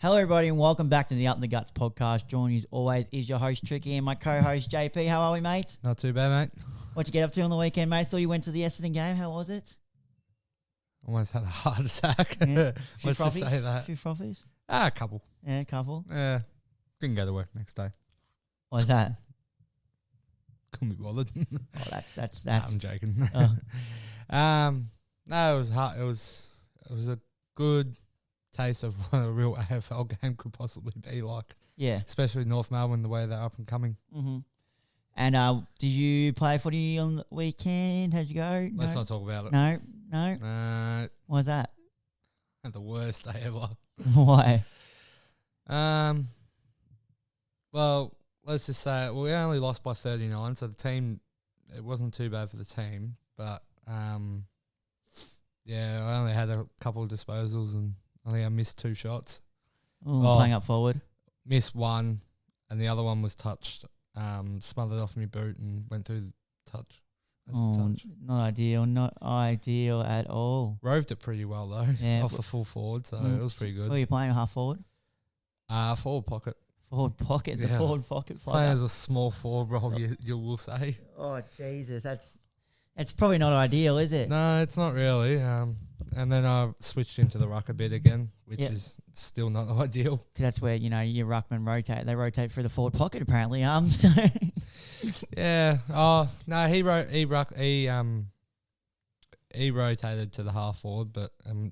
Hello, everybody, and welcome back to the Up in the Guts podcast. Joining you as always is your host, Tricky, and my co-host, JP. How are we, mate? Not too bad, mate. What'd you get up to on the weekend, mate? Saw you went to the Essendon game. How was it? Almost had a heart attack. Yeah. Let's just say that. A few frothies? A couple. Yeah, a couple. Yeah. Didn't go to work next day. What was that? Couldn't be bothered. Oh, that's. I'm joking. Oh. No, it was hard. It was a good taste of what a real AFL game could possibly be like. Yeah. Especially North Melbourne, the way they're up and coming. Mm-hmm. And did you play footy on the weekend? How'd you go? Let's not talk about it. No. What was that? The worst day ever. Why? Well, let's just say we only lost by 39, so the team, it wasn't too bad for the team, but yeah, I only had a couple of disposals and I think I missed 2 shots. Playing up forward. Missed one, and the other one was touched, smothered off my boot and went through the touch. That's the touch. Not ideal at all. Roved it pretty well though, Yeah. off the full forward, so it was pretty good. Were you playing half forward? Forward pocket. Forward pocket, the Yeah. forward pocket. Playing as a small forward role, you will say. Oh Jesus, that's probably not ideal, is it? No, it's not really. And then I switched into the ruck a bit again, which is still not ideal. Because that's where your ruckman rotate. They rotate through the forward pocket apparently. So Yeah. Oh no, he rotated to the half forward, but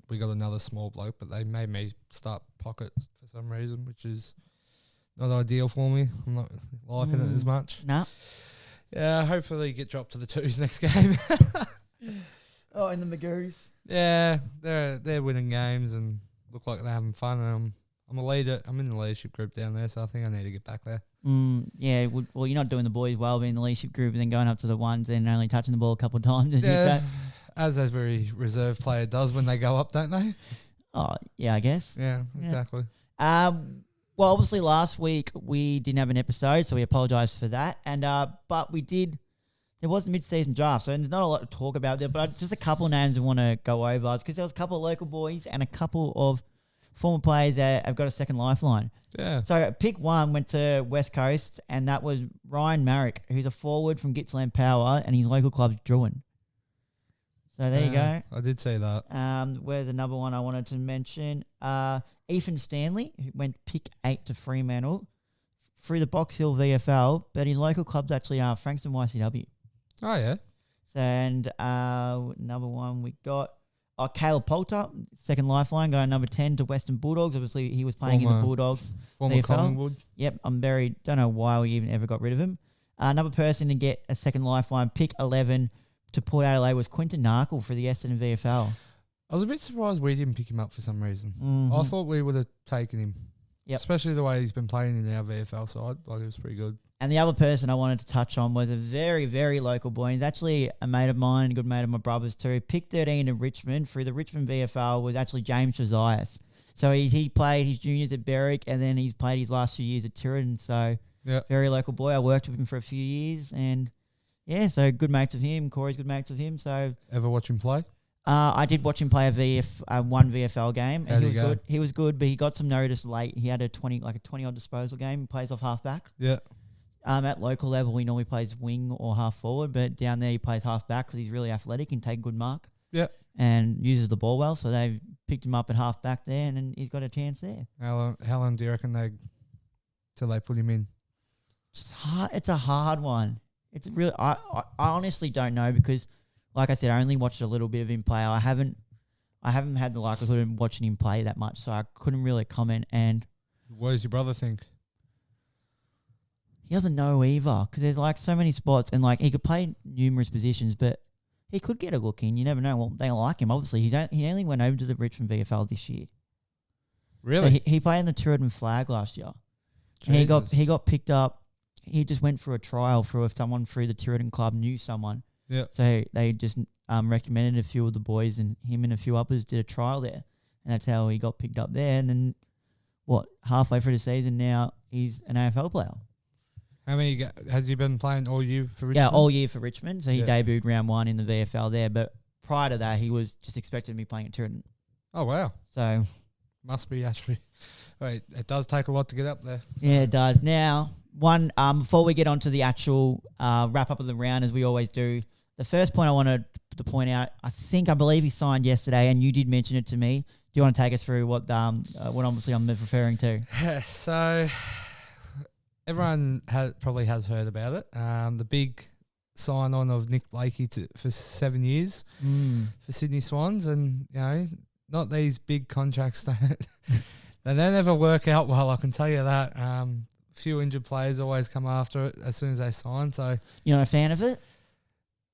we got another small bloke. But they made me start pocket for some reason, which is not ideal for me. I'm not liking it as much. No. Yeah, hopefully get dropped to the 2s next game. Oh, and the Magoos. Yeah, they're winning games and look like they're having fun. And I'm a leader. I'm in the leadership group down there, so I think I need to get back there. Yeah. Well, you're not doing the boys well, being in the leadership group, and then going up to the ones and only touching the ball a couple of times. As every reserve player does when they go up, don't they? Oh, yeah, I guess. Yeah, exactly. Well, obviously last week we didn't have an episode, so we apologise for that. And but we did. There was the mid-season draft, so there's not a lot to talk about there. But just a couple of names we want to go over, because there was a couple of local boys and a couple of former players that have got a second lifeline. Yeah. So pick one went to West Coast, and that was Ryan Marrick, who's a forward from Gippsland Power, and his local club's Darwin. So there you go. I did say that. Where's another one I wanted to mention? Ethan Stanley, who went pick 8 to Fremantle through the Box Hill VFL, but his local club's actually Frankston YCW. Oh, yeah. And another one we got, Caleb Poulter, second lifeline, going number 10 to Western Bulldogs. Obviously, he was playing in the Bulldogs. Former Collingwood. Yep, don't know why we even ever got rid of him. Another person to get a second lifeline, pick 11 to Port Adelaide, was Quinton Narkle for the Essendon VFL. I was a bit surprised we didn't pick him up for some reason. Mm-hmm. I thought we would have taken him. Yep. Especially the way he's been playing in our VFL side. Like, it was pretty good. And the other person I wanted to touch on was a very, very local boy. He's actually a mate of mine, a good mate of my brother's too. Pick 13 in Richmond through the Richmond VFL was actually James Josias. So he played his juniors at Berwick, and then he's played his last few years at Tyrrell. So very local boy. I worked with him for a few years, and yeah, so good mates of him. Corey's good mates of him. So ever watch him play? I did watch him play one VFL game, and he was go? good. He was good, but he got some notice late. He had a 20-odd disposal game. He plays off half-back. Yeah. At local level, he normally plays wing or half forward, but down there he plays half back because he's really athletic and take good mark. Yeah. And uses the ball well, so they've picked him up at half back there, and then he's got a chance there. How long do you reckon till they put him in? It's a hard one. It's really I honestly don't know, because, like I said, I only watched a little bit of him play. I haven't had the likelihood of watching him play that much, so I couldn't really comment. And what does your brother think? He doesn't know either, because there's like so many spots, and like he could play numerous positions, but he could get a look in. You never know. Well, they like him. Obviously, he only went over to the Richmond VFL this year. Really? So he played in the Tooradin Flag last year. And he got picked up. He just went for a trial for someone through the Tooradin club knew someone. Yeah. So they just recommended a few of the boys, and him and a few others did a trial there, and that's how he got picked up there. And then halfway through the season now, he's an AFL player. How many has he been playing all year for Richmond? Yeah, all year for Richmond. So he debuted round 1 in the VFL there, but prior to that, he was just expected to be playing at Tooradin. Oh, wow. So Must be actually. Wait, it does take a lot to get up there. So. Yeah, it does. Now, before we get on to the actual wrap up of the round, as we always do, the first point I wanted to point out, I believe he signed yesterday, and you did mention it to me. Do you want to take us through what obviously I'm referring to? Yeah, so everyone probably has heard about it. The big sign-on of Nick Blakey for 7 years for Sydney Swans, and not these big contracts that they don't ever work out well. I can tell you that. Few injured players always come after it as soon as they sign. So you're not a fan of it?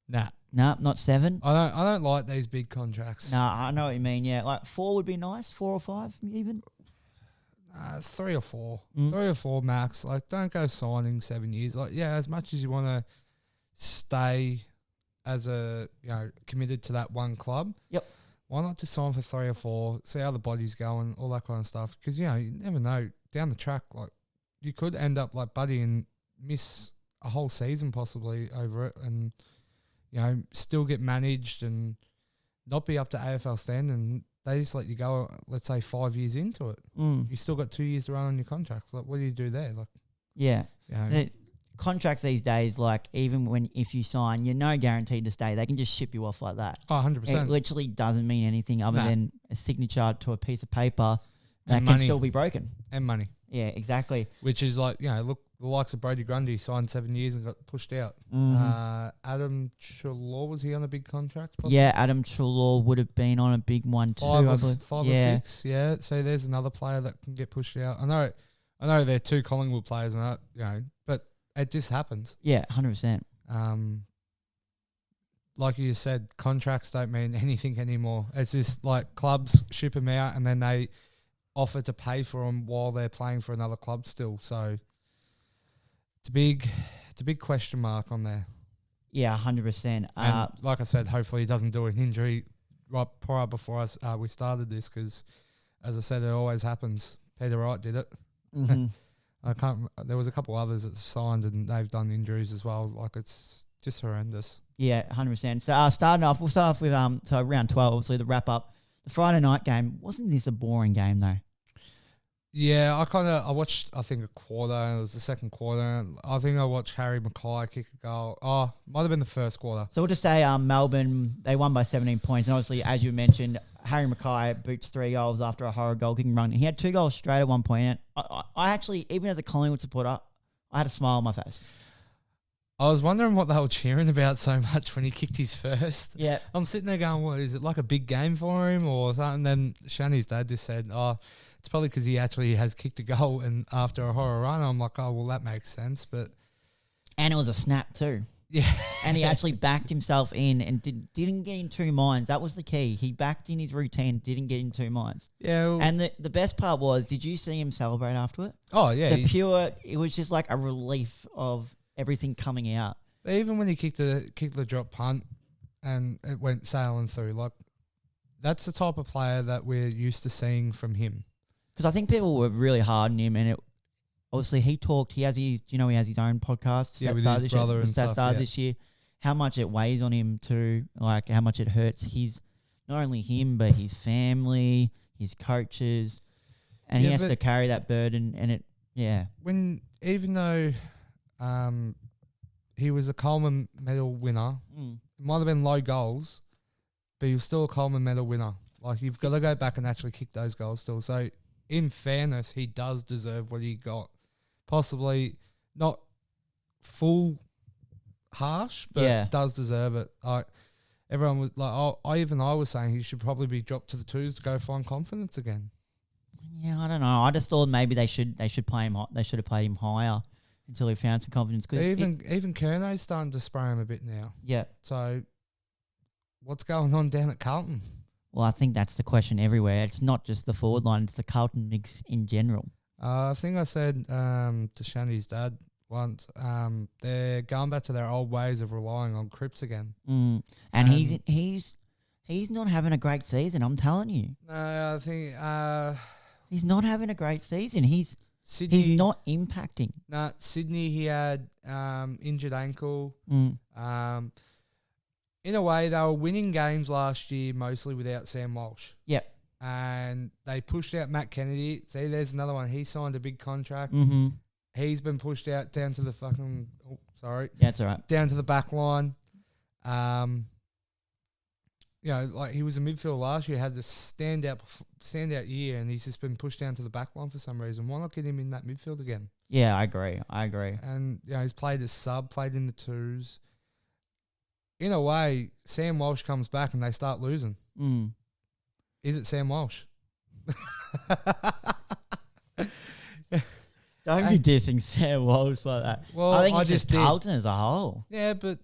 Nah. No, not 7. I don't like these big contracts. No, I know what you mean. Yeah, like 4 would be nice. 4 or 5 even. 3 or 4, 3 or 4 max. Like, don't go signing 7 years. Like, yeah, as much as you want to stay as committed to that one club. Yep. Why not just sign for 3 or 4? See how the body's going, all that kind of stuff. Because you never know down the track. Like, you could end up like Buddy and miss a whole season possibly over it, and still get managed and not be up to AFL standard. And they just let you go, let's say 5 years into it. You still got 2 years to run on your contract. Like, what do you do there? Like, yeah. Contracts these days, like even if you sign, you're no guaranteed to stay. They can just ship you off like that. Oh, 100%. It literally doesn't mean anything other than a signature to a piece of paper that can still be broken. And money. Yeah, exactly. Which is like, look, the likes of Brody Grundy signed 7 years and got pushed out. Adam Treloar, was he on a big contract? Possibly? Yeah, Adam Treloar would have been on a big one too. 5 or 6, yeah. So there's another player that can get pushed out. I know they're 2 Collingwood players and that, but it just happens. Yeah, 100%. Like you said, contracts don't mean anything anymore. It's just like clubs ship them out and then they offer to pay for them while they're playing for another club still. So it's a big question mark on there. Yeah, 100%. And like I said, hopefully he doesn't do an injury right prior before we started this, because, as I said, it always happens. Peter Wright did it. Mm-hmm. There was a couple others that signed and they've done injuries as well. Like, it's just horrendous. Yeah, 100%. So we'll start off with round 12, obviously the wrap up. The Friday night game, wasn't this a boring game though? Yeah, I watched, I think, a quarter, and it was the second quarter. I think I watched Harry Mackay kick a goal. Oh, might have been the first quarter. So we'll just say Melbourne, they won by 17 points. And obviously, as you mentioned, Harry Mackay boots 3 goals after a horror goal kicking run. He had 2 goals straight at one point. And I actually, even as a Collingwood supporter, I had a smile on my face. I was wondering what they were cheering about so much when he kicked his first. Yeah. I'm sitting there going, what, is it like a big game for him or something? And then Shani's dad just said, it's probably because he actually has kicked a goal and after a horror run. I'm like, oh, well, that makes sense. And it was a snap too. Yeah. And he actually backed himself in and didn't get in 2 minds. That was the key. He backed in his routine, didn't get in 2 minds. Yeah. Well, and the best part was, did you see him celebrate after it? Oh, yeah. It was just like a relief of everything coming out. Even when he kicked the drop punt and it went sailing through, like, that's the type of player that we're used to seeing from him. Because I think people were really hard on him, and obviously he talked. He has his own podcast. Yeah, with his brother and stuff. That started this year. How much it weighs on him too, like how much it hurts not only him but his family, his coaches, and he has to carry that burden. And even though he was a Coleman medal winner, it might have been low goals, but he was still a Coleman medal winner. Like, you've got to go back and actually kick those goals still. So, in fairness, he does deserve what he got. Possibly not full harsh, but does deserve it. Like, everyone was like, I was saying he should probably be dropped to the 2s to go find confidence again. Yeah, I don't know. I just thought maybe they should play him. They should have played him higher until he found some confidence. Cause even Kerno's starting to spray him a bit now. Yeah. So, what's going on down at Carlton? Well, I think that's the question everywhere. It's not just the forward line; it's the Carlton mix in general. I think I said to Shani's dad once, they're going back to their old ways of relying on Cripps again. And he's not having a great season. I'm telling you. No, I think he's not having a great season. He's not impacting. Sydney, he had injured ankle. In a way, they were winning games last year mostly without Sam Walsh. Yep. and they pushed out Matt Kennedy. See, there's another one. He signed a big contract. Mm-hmm. He's been pushed out down to the fucking. Oh, sorry. Yeah, it's all right. Down to the back line. You know, like he was a midfield last year, had the standout year, and he's just been pushed down to the back line for some reason. Why not get him in that midfield again? Yeah, I agree. And you know, he's played as sub, played in the twos. In a way, Sam Walsh comes back and they start losing. Mm. Is it Sam Walsh? Don't be dissing Sam Walsh like that. Well, I think I it's just just did. Carlton as a whole. Yeah, but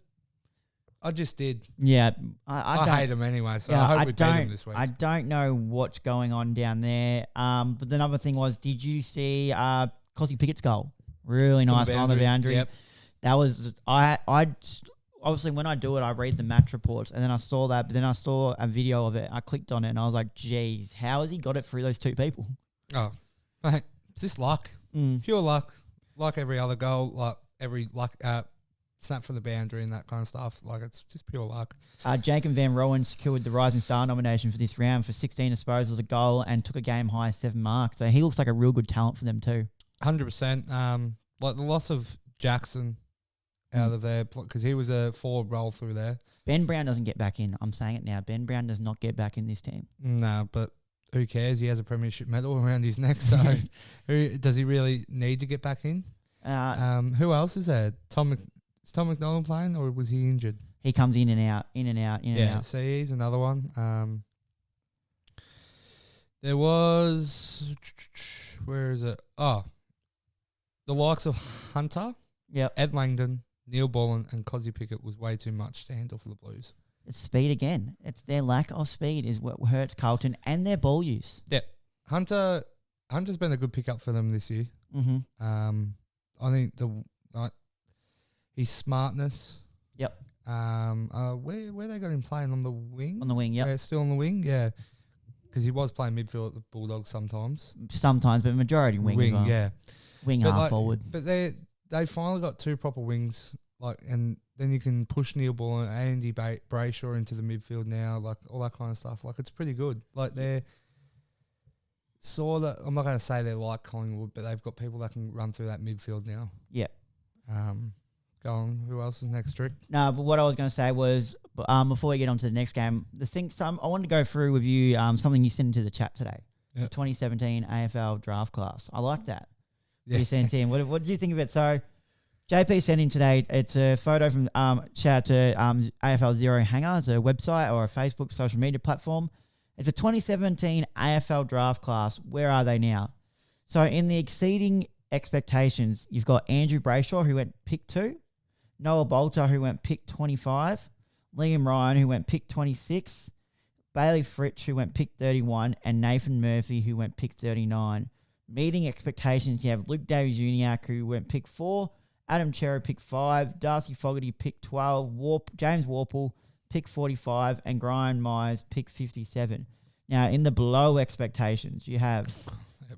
I just did. Yeah, I don't, hate him anyway, so yeah, I hope we beat him this week. I don't know what's going on down there. But the other thing was, did you see Cosy Pickett's goal? Really From nice the on the boundary. Yep. That was I obviously when I do it, I read the match reports, and then I saw that. But then I saw a video of it. I clicked on it, and I was like, "Geez, how has he got it through those two people?" Oh, mate, it's just luck. Pure luck. Like every other goal, like every luck snap from the boundary and that kind of stuff. Like, it's just pure luck. Jacob Van Rowan secured the Rising Star nomination for this round for 16 disposals, a goal, and took a game-high 7 marks. So he looks like a real good talent for them too. 100%. Like the loss of Jackson out of there, because he was a forward roll through there. Ben Brown doesn't get back in. I'm saying it now. Ben Brown does not get back in this team. No, but who cares? He has a premiership medal around his neck, so does he really need to get back in? Who else is there? Is Tom McDonald playing, or was he injured? He comes in and out, and out. Yeah, so he's another one. There was... Where is it? Oh, the likes of Hunter, Ed Langdon, Neil Bolland, and Cosy Pickett was way too much to handle for the Blues. It's speed again. It's their lack of speed is what hurts Carlton, and their ball use. Yeah. Hunter's been a good pickup for them this year. Mm-hmm. I think his smartness. Yep. Where they got him playing on the wing? On the wing, yeah. Still on the wing, yeah. Because he was playing midfield at the Bulldogs sometimes. Sometimes, but majority wing as well. Yeah. Wing but half forward. But they finally got two proper wings, and then you can push Neil Ball and Andy Brayshaw into the midfield now, like all that kind of stuff. Like, it's pretty good. Like, they're sort of, I'm not going to say they're like Collingwood, but they've got people that can run through that midfield now. Yeah. Go on. Who else is next, Rick? No, but what I was going to say was, before we get on to the next game, I wanted to go through with you something you sent into the chat today. Yep. The 2017 AFL draft class. I like that. Yeah. You sent in. What did you think of it? So, JP sent in today. It's a photo from shout out to AFL Zero Hanger. It's a website or a Facebook social media platform. It's a 2017 AFL draft class. Where are they now? So, in the exceeding expectations, you've got Andrew Brayshaw, who went pick 2, Noah Bolter, who went pick 25, Liam Ryan, who went pick 26, Bailey Fritsch, who went pick 31, and Nathan Murphy, who went pick 39. Meeting expectations, you have Luke Davies-Uniacke, who went pick 4, Adam Cherry, pick 5, Darcy Fogarty, pick 12, James Warple, pick 45, and Brian Myers, pick 57. Now, in the below expectations, you have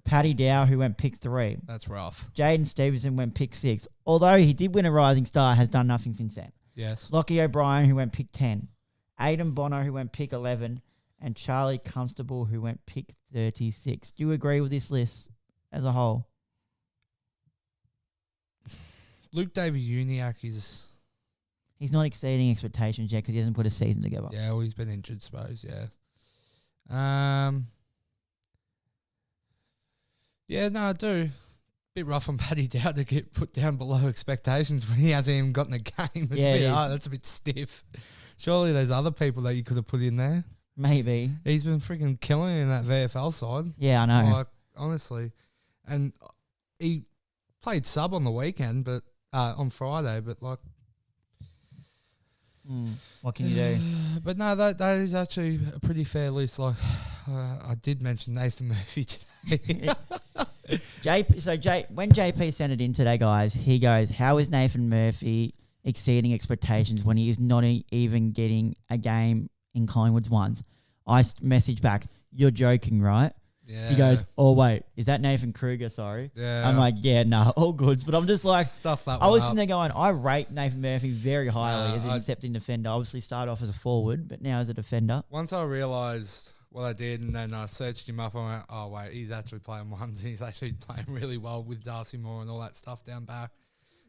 Paddy Dow, who went pick 3. That's rough. Jaden Stevenson went pick 6. Although he did win a Rising Star, has done nothing since then. Yes. Lockie O'Brien, who went pick 10. Aidan Bonner, who went pick 11. And Charlie Constable, who went pick 36. Do you agree with this list as a whole? Luke Davies-Uniacke is... He's not exceeding expectations yet because he hasn't put a season together. Yeah, well, he's been injured, suppose, yeah. Yeah, no, I do. Bit rough on Paddy Dow to get put down below expectations when he hasn't even gotten a game. It's a bit hard. That's a bit stiff. Surely there's other people that you could have put in there. Maybe. He's been freaking killing it in that VFL side. Yeah, I know. Like, honestly. And he played sub on the weekend, but on Friday, but like... What can you do? But no, that is actually a pretty fair list. Like, I did mention Nathan Murphy today. When JP sent it in today, guys, he goes, how is Nathan Murphy exceeding expectations when he is not even getting a game in Collingwood's ones? I messaged back, you're joking, right? Yeah. He goes, oh, wait, is that Nathan Kruger? Sorry. Yeah. I'm like, yeah, no, all goods. But I'm just like, stuff that I was up. sitting there going, I rate Nathan Murphy very highly as an accepting defender. Obviously started off as a forward, but now as a defender. Once I realised what I did, and then I searched him up and I went, oh, wait, he's actually playing ones. He's actually playing really well with Darcy Moore and all that stuff down back.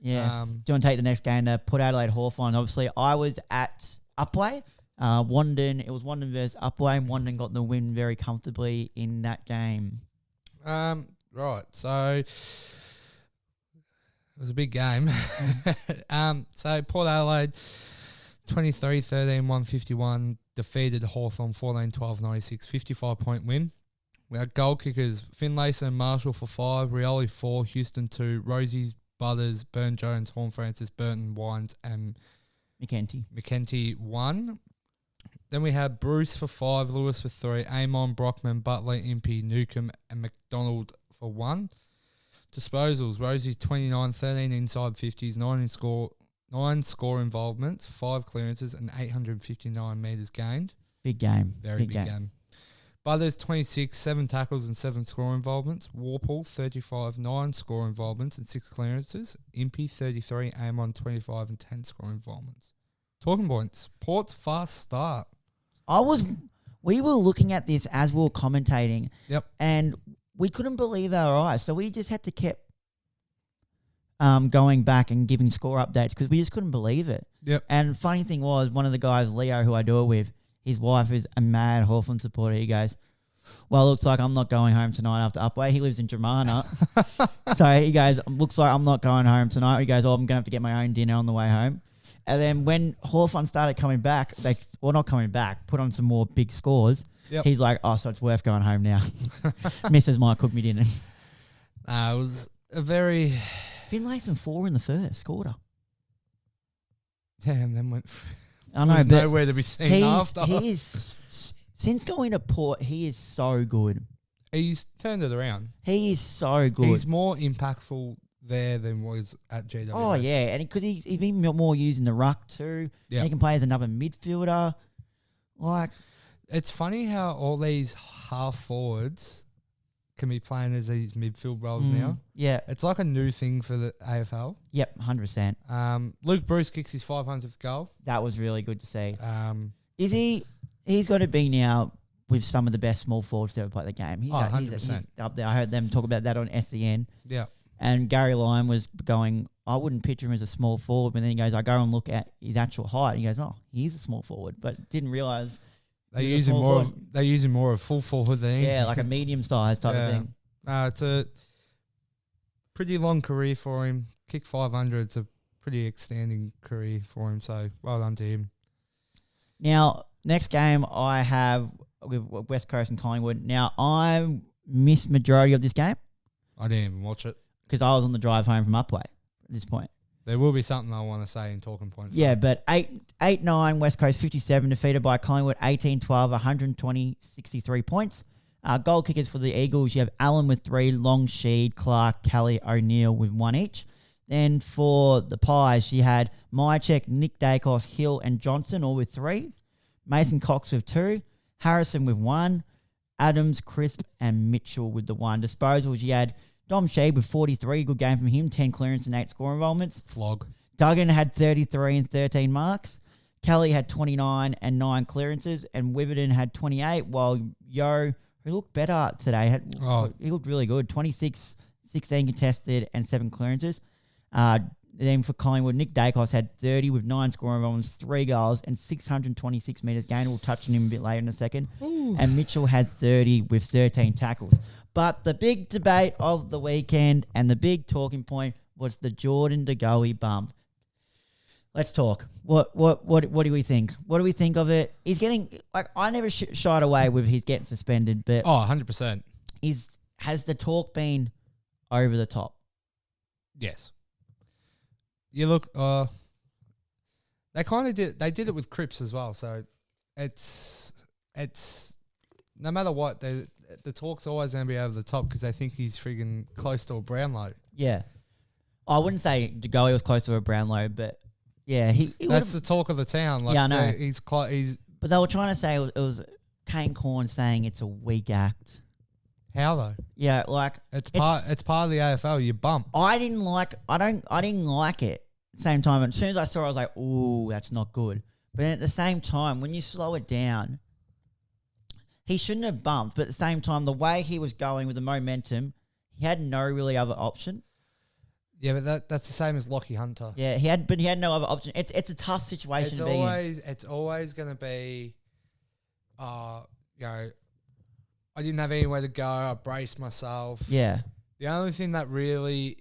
Yeah. Do you want to take the next game to Port Adelaide Hawthorn? Obviously, I was at Upway. It was Wandon versus Upway, and Wandon got the win very comfortably in that game. Right, so it was a big game. So Port Adelaide, 23-13, 151, defeated Hawthorn 14-12, 96, 55-point win. We had goal kickers Finlayson and Marshall for 5, Rioli 4, Houston 2, Rosie's, Butters, Burn Jones, Horn Francis, Burton, Wines, and McKenty 1. Then we had Bruce for 5, Lewis for 3, Amon, Brockman, Butler, Impey, Newcomb, and McDonald for 1. Disposals, Rosie 29, 13 inside 50s, 9 score involvements, 5 clearances, and 859 metres gained. Big game. Very big game. Butters 26, 7 tackles and 7 score involvements. Warple 35, 9 score involvements and 6 clearances. Impey 33, Amon 25 and 10 score involvements. Talking points. Port's fast start. We were looking at this as we were commentating. Yep. And we couldn't believe our eyes. So we just had to keep going back and giving score updates because we just couldn't believe it. Yep. And funny thing was, one of the guys, Leo, who I do it with, his wife is a mad Hawthorn supporter. He goes, well, looks like I'm not going home tonight after Upway. He lives in Jamarra. So he goes, looks like I'm not going home tonight. He goes, oh, I'm going to have to get my own dinner on the way home. And then when Hawthorn started coming back, not coming back, put on some more big scores. Yep. He's like, oh, so it's worth going home now. Mrs. might cook me dinner. It was a very... Finlayson 4 in the first quarter. Damn, then went... I know, there's but nowhere to be seen after. He is, since going to Port, he is so good. He's turned it around. He is so good. He's more impactful there than was at GWS. Oh, yeah, and because he's been more using the ruck too. Yeah. He can play as another midfielder. It's funny how all these half forwards can be playing as these midfield roles now. Yeah. It's like a new thing for the AFL. Yep, 100%. Luke Bruce kicks his 500th goal. That was really good to see. He's got to be now with some of the best small forwards to ever play the game. He's 100%. He's up there. I heard them talk about that on SEN. Yeah. And Gary Lyon was going, I wouldn't picture him as a small forward, but then he goes, I go and look at his actual height. And he goes, oh, he's a small forward, but didn't realise they use him more of full forward than like a medium size type of thing. It's a pretty long career for him. Kick 500. It's a pretty outstanding career for him. So well done to him. Now, next game I have with West Coast and Collingwood. Now, I missed majority of this game. I didn't even watch it because I was on the drive home from Upway at this point. There will be something I want to say in talking points. Yeah, but 8-9 West Coast 57 defeated by Collingwood 18-12, 120, 63 points. Goal kickers for the Eagles, you have Allen with 3, Long, Sheed, Clark, Kelly, O'Neill with 1 each. Then for the Pies, you had Mychek, Nick Dacos, Hill and Johnson all with 3. Mason Cox with 2. Harrison with 1. Adams, Crisp and Mitchell with the 1. Disposals, you had Dom Sheeds with 43, good game from him, 10 clearance and 8 score involvements. Flog. Duggan had 33 and 13 marks. Kelly had 29 and 9 clearances. And Witherden had 28, while Yo, who looked better today, he looked really good, 26, 16 contested and 7 clearances. Then for Collingwood, Nick Dacos had 30 with 9 score involvements, 3 goals and 626 metres gained. We'll touch on him a bit later in a second. Ooh. And Mitchell had 30 with 13 tackles. But the big debate of the weekend and the big talking point was the Jordan De Goey bump. Let's talk. What do we think? What do we think of it? He's getting I never shied away with his getting suspended, but 100%. Has the talk been over the top? Yes. You look. They kind of did. They did it with Cripps as well. So it's no matter what, the talk's always going to be over the top because they think he's friggin' close to a Brownlow. Yeah, I wouldn't say De Goey was close to a Brownlow, but yeah, he that's the talk of the town. Yeah, I know. He's. But they were trying to say it was Kane Corn saying it's a weak act. How though? Yeah, it's part of the AFL. You bump. I didn't like it. At the same time, as soon as I saw it, I was like, "Ooh, that's not good." But at the same time, when you slow it down, he shouldn't have bumped, but at the same time, the way he was going with the momentum, he had no really other option. Yeah, but that's the same as Lockie Hunter. Yeah, he had no other option. It's a tough situation to be in. It's always going to be, you know, I didn't have anywhere to go. I braced myself. Yeah. The only thing that really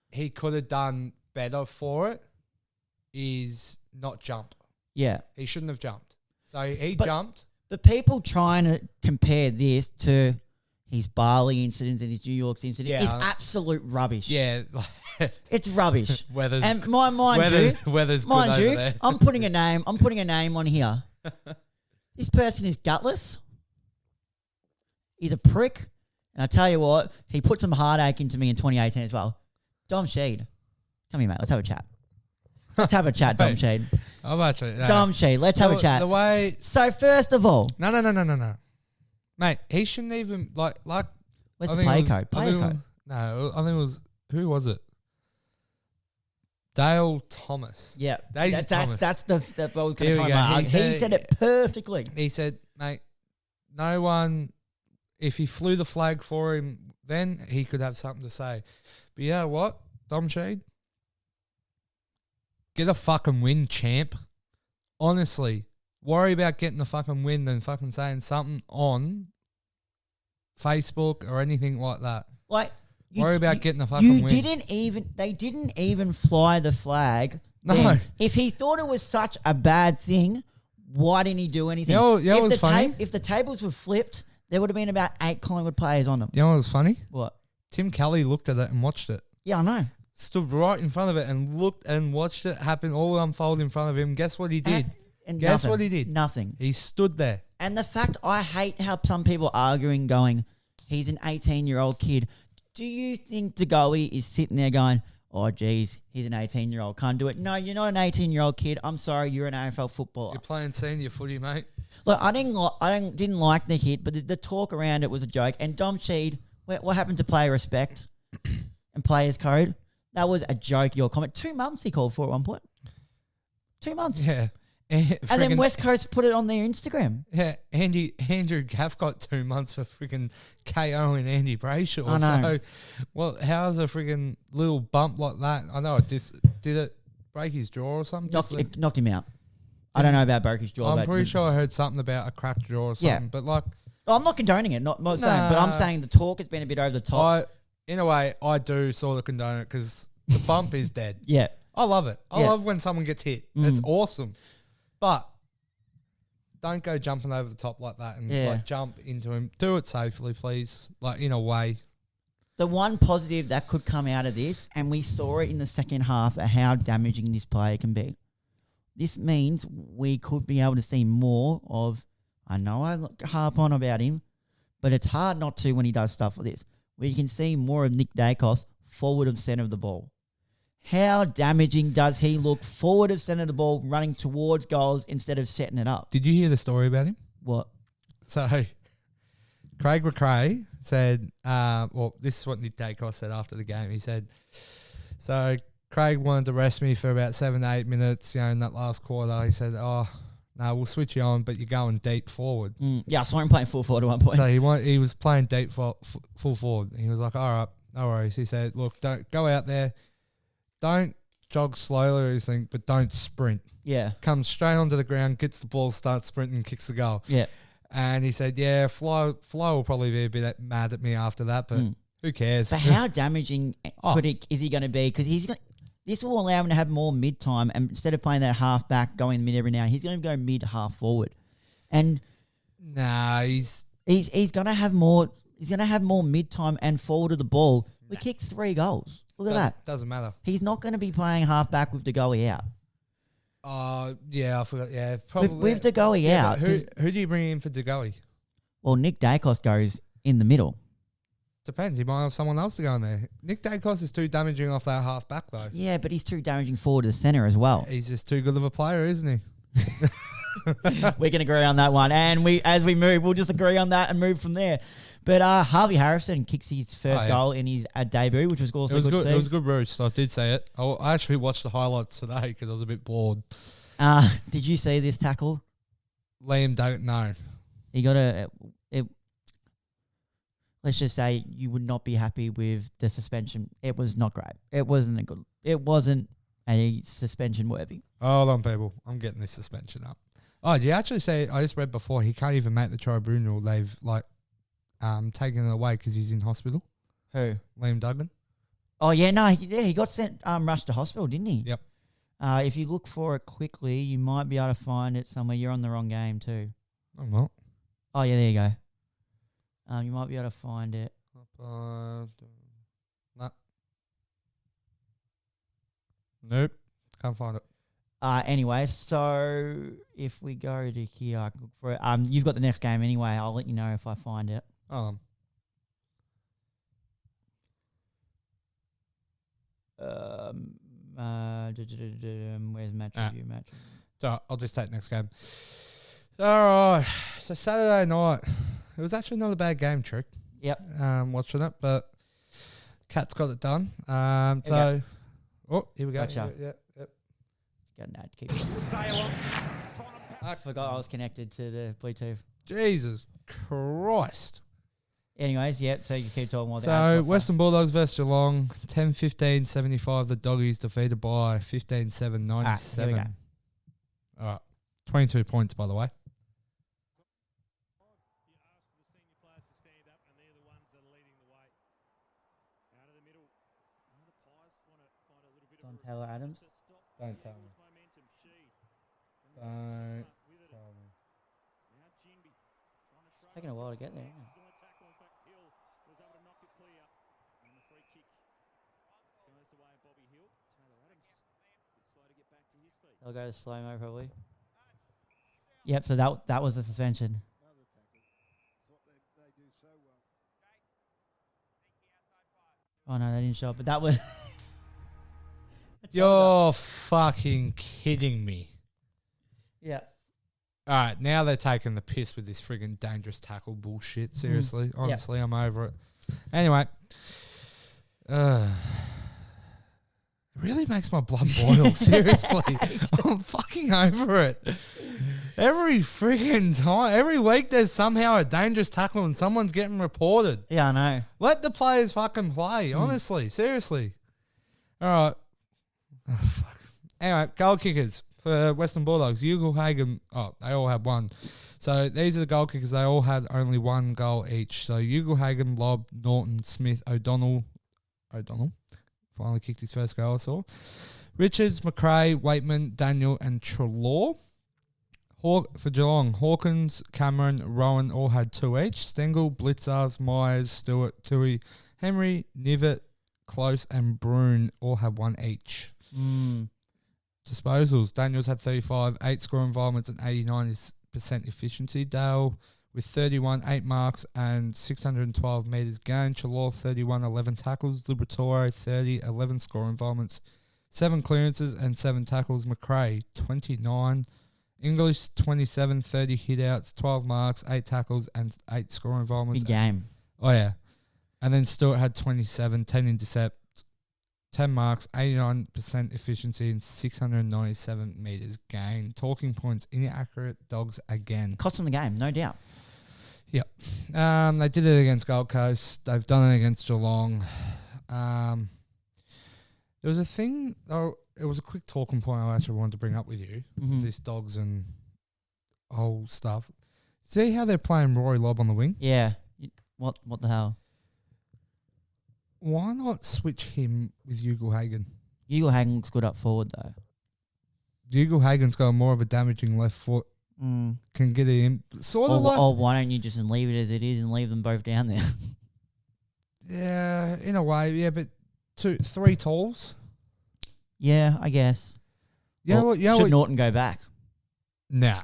he could have done better for it is not jump. Yeah. He shouldn't have jumped. So he jumped. But people trying to compare this to his Bali incident and his New York incident is absolute rubbish. Yeah. It's rubbish. Weather's, and mind you, weather's mind good you, over there. I'm putting a name on here. This person is gutless. He's a prick. And I tell you what, he put some heartache into me in 2018 as well. Dom Sheeds. Come here, mate. Let's have a chat. Let's have a chat, Dom Sheeds. I'm actually Dom Sheeds. Let's have a chat. The way. So first of all, No. Mate, he shouldn't even like. Where's the play code? Players code. No, I think it was who was it? Dale Thomas. Yeah, Daisy Thomas. That's the what I was going Here to we come go. out. He said it perfectly. He said, mate, no one. If he flew the flag for him, then he could have something to say. But you know what, Dom Sheeds? Get a fucking win, champ. Honestly, worry about getting the fucking win than fucking saying something on Facebook or anything like that. Like, worry about getting the fucking win. They didn't even fly the flag. No. Then. If he thought it was such a bad thing, why didn't he do anything? It was funny. If the tables were flipped, there would have been about 8 Collingwood players on them. You know what was funny? What? Tim Kelly looked at it and watched it. Yeah, I know. Stood right in front of it and looked and watched it happen, all unfold in front of him. Guess what he did? Guess what he did? Nothing. He stood there. And the fact, I hate how some people are arguing going, he's an 18-year-old kid. Do you think De Goey is sitting there going, oh, geez, he's an 18-year-old, can't do it? No, you're not an 18-year-old kid. I'm sorry, you're an AFL footballer. You're playing senior footy, mate. Look, I didn't like the hit, but the talk around it was a joke. And Dom Sheeds, what happened to player respect and players code? That was a joke, your comment. 2 months he called for at one point. 2 months. Yeah. And then West Coast put it on their Instagram. Yeah, Andrew Gaff got 2 months for freaking KO and Andy Brayshaw. I know. So, well, how's a freaking little bump like that? I know did it break his jaw or something? It knocked him out. I don't know about broke his jaw. I'm pretty sure I heard something about a cracked jaw or something. Yeah. But like, I'm not condoning it. Not saying, but I'm saying the talk has been a bit over the top. In a way, I do sort of condone it because the bump is dead. Yeah. I love it. I love when someone gets hit. It's awesome. But don't go jumping over the top like that and like jump into him. Do it safely, please. Like in a way. The one positive that could come out of this, and we saw it in the second half, of how damaging this player can be. This means we could be able to see more of, I know I harp on about him, but it's hard not to when he does stuff like this. We can see more of Nick Dacos forward of centre of the ball. How damaging does he look forward of centre of the ball, running towards goals instead of setting it up? Did you hear the story about him? What? So, Craig McRae said, well, this is what Nick Dacos said after the game. He said, so Craig wanted to rest me for about 7 to 8 minutes, in that last quarter. He said, oh, no, we'll switch you on, but you're going deep forward. Yeah, I saw him playing full forward at one point. So he was playing deep full forward. He was like, all right, no worries. He said, look, don't go out there. Don't jog slowly or anything, but don't sprint. Yeah. Comes straight onto the ground, gets the ball, starts sprinting, kicks the goal. Yeah. And he said, yeah, Flo will probably be a bit mad at me after that, but who cares? But how damaging is he going to be? Because this will allow him to have more mid-time, and instead of playing that half-back, going mid every now, he's going to go mid-half forward. And nah, he's going to have more. He's going to have more mid-time and forward of the ball. We kicked 3 goals. Look at that. Doesn't matter. He's not going to be playing half-back with De Goey out. Yeah, I forgot. Yeah, probably. With De Goey out. Who do you bring in for De Goey? Well, Nick Dacos goes in the middle. Depends. He might have someone else to go in there. Nick Dacos is too damaging off that half-back, though. Yeah, but he's too damaging forward to the centre as well. He's just too good of a player, isn't he? We can agree on that one. And as we move, we'll just agree on that and move from there. But Harvey Harrison kicks his first goal in his debut, which was also good to see. It was good, Bruce. I did say it. I actually watched the highlights today because I was a bit bored. Did you see this tackle? Liam don't know. You got to. Let's just say you would not be happy with the suspension. It was not great. It wasn't a good. It wasn't a suspension worthy. Hold on, people. I'm getting this suspension up. Oh, did you actually say? I just read before he can't even make the tribunal. They've taken it away because he's in hospital. Who? Liam Duggan. Oh yeah, no, he got sent rushed to hospital, didn't he? Yep. If you look for it quickly, you might be able to find it somewhere. You're on the wrong game too. I'm not. Oh yeah, there you go. You might be able to find it. No. Nope. Can't find it. Anyway, so if we go to here, I can look for it. You've got the next game anyway. I'll let you know if I find it. Where's match review? Match. So I'll just take next game. All right. So Saturday night, it was actually not a bad game, Trick. Yep. Watching it, but Cats got it done. Here we go. Gotcha. Yep. Got that. Keep I forgot I was connected to the Bluetooth. Jesus Christ. Anyways, so you keep talking while So Western Bulldogs versus Geelong, 10-15-75. The Doggies defeated by 15-7-97. Here we go. All right. 22 points, by the way. Don Taylor Adams. Don't tell me. Don't tell me. It's taking a while to get there. Isn't it? I'll go to slow-mo probably. Yep, so that was the suspension. Oh no, they didn't show up, but that was... You're fucking kidding me. Yeah. All right, now they're taking the piss with this friggin' dangerous tackle bullshit. Seriously. Honestly, I'm over it. Anyway. It really makes my blood boil. Seriously. I'm fucking over it. Every friggin' time. Every week there's somehow a dangerous tackle and someone's getting reported. Yeah, I know. Let the players fucking play. Honestly. Seriously. All right. Oh, fuck. Anyway, goal kickers for Western Bulldogs. Ugle-Hagan, they all had one. So these are the goal kickers. They all had only one goal each. So Ugle-Hagan, Lobb, Norton, Smith, O'Donnell finally kicked his first goal, I saw. Richards, McRae, Waitman, Daniel, and Treloar. For Geelong, Hawkins, Cameron, Rowan all had two each. Stengel, Blitzars, Myers, Stewart, Tui, Henry, Nivet, Close, and Brune all had one each. Disposals. Daniels had 35, 8 score involvements and 89% efficiency. Dale with 31, 8 marks and 612 metres gained. Treloar 31, 11 tackles. Liberatore 30, 11 score involvements, 7 clearances and 7 tackles. McRae 29. English 27, 30 hitouts, 12 marks, 8 tackles and 8 score involvements. Big game. Oh yeah. And then Stewart had 27, 10 intercept, 10 marks, 89% efficiency, and 697 metres gained. Talking points, inaccurate Dogs again. Cost them the game, no doubt. Yep. They did it against Gold Coast. They've done it against Geelong. There was a thing, it was a quick talking point I actually wanted to bring up with you, this Dogs and whole stuff. See how they're playing Rory Lobb on the wing? Yeah. What the hell? Why not switch him with Ugle-Hagan? Ugle-Hagan looks good up forward though. Ugle-Hagan's got more of a damaging left foot. Can get it in. Or why don't you just leave it as it is and leave them both down there? Yeah, in a way, yeah, but 3 talls. Yeah, I guess. Should Norton go back? Nah.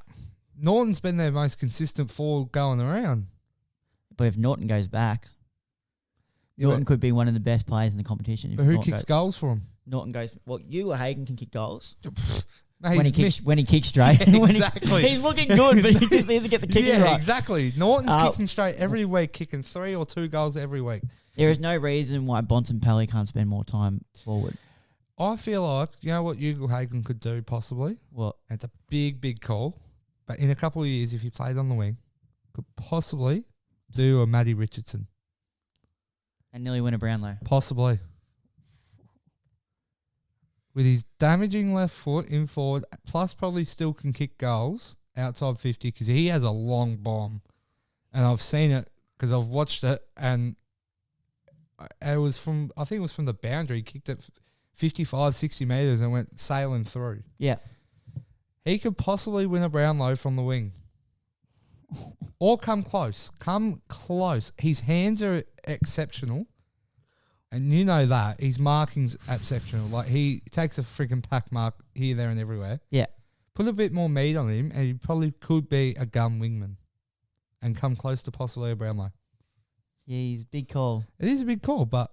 Norton's been their most consistent forward going around. But if Norton goes back, Norton could be one of the best players in the competition. But who kicks goals for him? Norton goes... Well, Ugle-Hagan can kick goals. Mate, when he kicks straight. Yeah, exactly. He's looking good, but he just needs to get the kicking right. Yeah, exactly. Norton's kicking straight every week, kicking 3 or 2 goals every week. There is no reason why Bontempelli can't spend more time forward. I feel like, you know what Ugle-Hagan could do possibly? What? It's a big, big call. But in a couple of years, if he played on the wing, could possibly do a Matty Richardson. And nearly win a Brownlow. Possibly. With his damaging left foot in forward, plus probably still can kick goals outside 50 because he has a long bomb. And I've seen it because I've watched it, and it was from, I think it was from the boundary. He kicked it 55, 60 metres and went sailing through. Yeah. He could possibly win a Brownlow from the wing. Or come close. Come close. His hands are exceptional. And you know that. His marking's exceptional. Like, he takes a freaking pack mark here, there, and everywhere. Yeah. Put a bit more meat on him, and he probably could be a gun wingman and come close to possibly a Brownlow. Yeah, he's a big call. It is a big call, but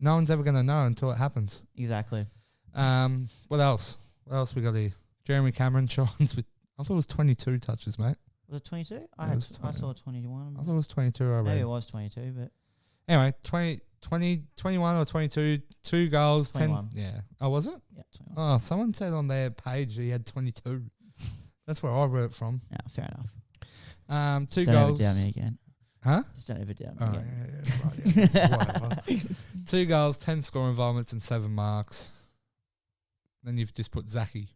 no one's ever going to know until it happens. Exactly. What else? What else we got here? Jeremy Cameron shines with, I thought it was 22 touches, mate. Was it 22? I saw 21. I thought it was 22 already. Maybe it was 22, but... Anyway, 21 or 22, 2 goals, 21. 10. Yeah. Oh, was it? Yeah, 21. Oh, someone said on their page he had 22. That's where I read it from. Yeah, fair enough. 2 Just goals. don't ever doubt me again. Huh? Just don't ever doubt me Oh, again. yeah, right, whatever. 2 goals, 10 scoring involvements, and 7 marks. Then you've just put Zachy.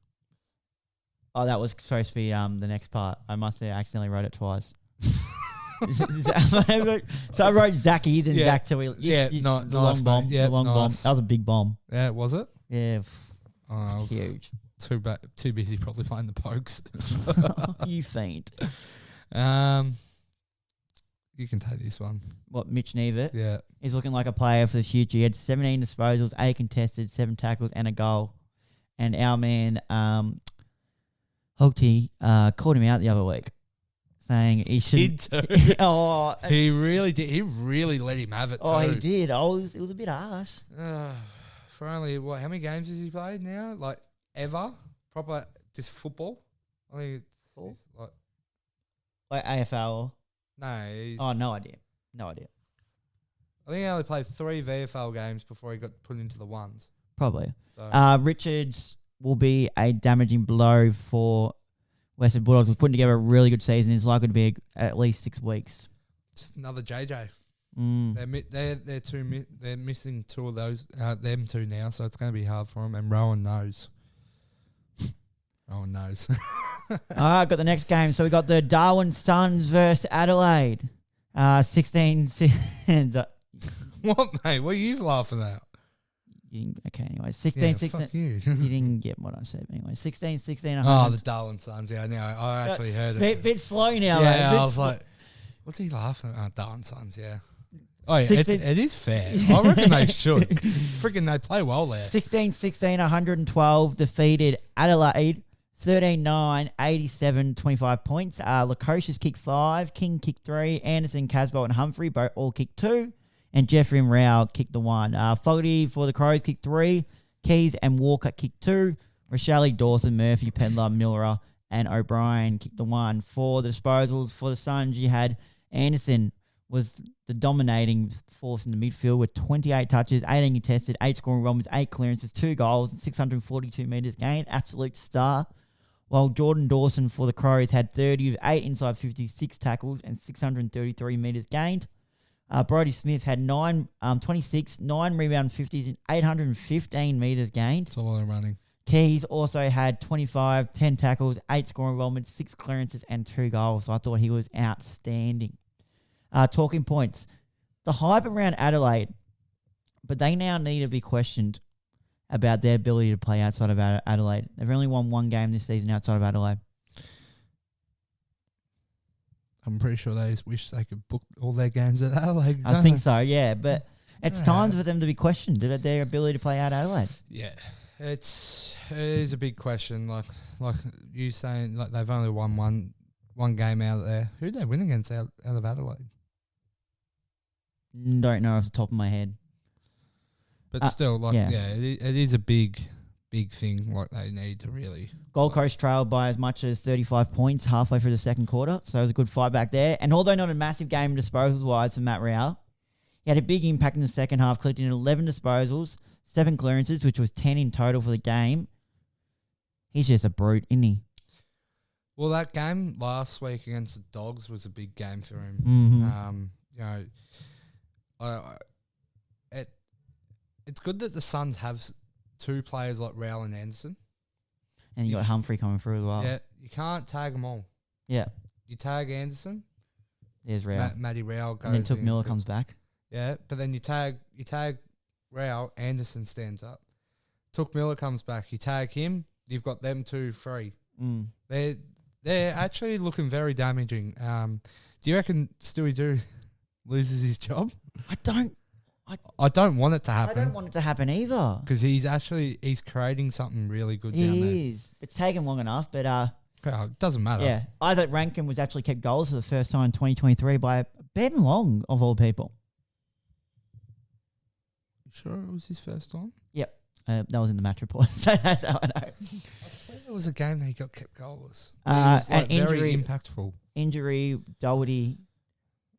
Oh, that was supposed to be the next part. I must have accidentally wrote it twice. So I wrote Zachy, then Zach till we... the long bomb. Yeah, the long bomb. That was a big bomb. Yeah, was it? Yeah. I was Huge. Too busy probably playing the pokes. You faint. You can take this one. What, Mitch Nevett? Yeah. He's looking like a player for the future. He had 17 disposals, 8 contested, 7 tackles, and a goal. And our man, Hogty, called him out the other week, saying he should. He really did. He really let him have it. Oh, he did. It was a bit harsh. For only how many games has he played now? Like ever? Proper just football? I think it's like AFL. No. No idea. No idea. I think he only played 3 VFL games before he got put into the ones. Probably. So. Richards will be a damaging blow for Western Bulldogs. We're putting together a really good season. It's likely to be at least 6 weeks. Just another JJ. Mm. They're missing 2 of those, them 2 now, so it's going to be hard for them. And Rowan knows. Rowan knows. All right, got the next game. So we got the Darwin Suns versus Adelaide. 16. What, mate? What are you laughing at? Okay, anyway. 16. Fuck you. You didn't get what I said. Anyway, 16. Oh, the Darwin Suns. Yeah, no, I actually heard it. Bit slow now, yeah, mate. I was like, what's he laughing at? Oh, Darwin Suns, yeah. Oh, yeah, it is fair. I reckon they should. Freaking, they play well there. 16, 112 defeated Adelaide. 13-9, 87, 25 points. Lukosius kicked 5, King kicked 3, Anderson, Casbolt, and Humphrey both all kicked 2, and Jeffrey and Rao kicked the 1. Fogarty for the Crows kicked 3, Keys and Walker kicked 2, Rochelle, Dawson, Murphy, Pendler, Miller, and O'Brien kicked the 1. For the disposals for the Suns, you had Anderson was the dominating force in the midfield with 28 touches, 18 contested, 8 scoring runs, 8 clearances, 2 goals, and 642 metres gained. Absolute star. While Jordan Dawson for the Crows had 30 of 8 inside 56 tackles and 633 metres gained. Brodie Smith had 26, 9 rebound 50s and 815 metres gained. That's a lot of running. Keys also had 25, 10 tackles, 8 scoring involvements, 6 clearances and 2 goals. So I thought he was outstanding. Talking points. The hype around Adelaide, but they now need to be questioned about their ability to play outside of Adelaide. They've only won 1 game this season outside of Adelaide. I'm pretty sure they wish they could book all their games at Adelaide. I think so, yeah. But it's time for them to be questioned about their ability to play out Adelaide. Yeah, it is a big question. Like you saying, like they've only won one game out there. Who did they win against out of Adelaide? Don't know off the top of my head. But still, it is a big thing. Like they need to really. Gold Coast trailed by as much as 35 points halfway through the second quarter, so it was a good fight back there. And although not a massive game disposals-wise for Matt Rao, he had a big impact in the second half, collecting 11 disposals, 7 clearances, which was 10 in total for the game. He's just a brute, isn't he? Well, that game last week against the Dogs was a big game for him. Mm-hmm. You know, it's good that the Suns have two players like Rowell and Anderson. And you got Humphrey coming through as well. Yeah, you can't tag them all. Yeah. You tag Anderson. There's Rowell. Matty Rowell goes. And then Took in Miller comes back. Yeah, but then you tag Rowell, Anderson stands up. Took Miller comes back. You tag him, you've got them 2 free. Mm. They're actually looking very damaging. Do you reckon Stewie Doo loses his job? I don't want it to happen. I don't want it to happen either. Because he's creating something really good down there. He is. It's taken long enough, but Well, it doesn't matter. yeah. I thought Rankin was actually kept goals for the first time in 2023 by Ben Long, of all people. You sure it was his first time? Yep. That was in the match report, so that's how I know. I swear there was a game that he got kept goalless. It was and very impactful. Injury, Doherty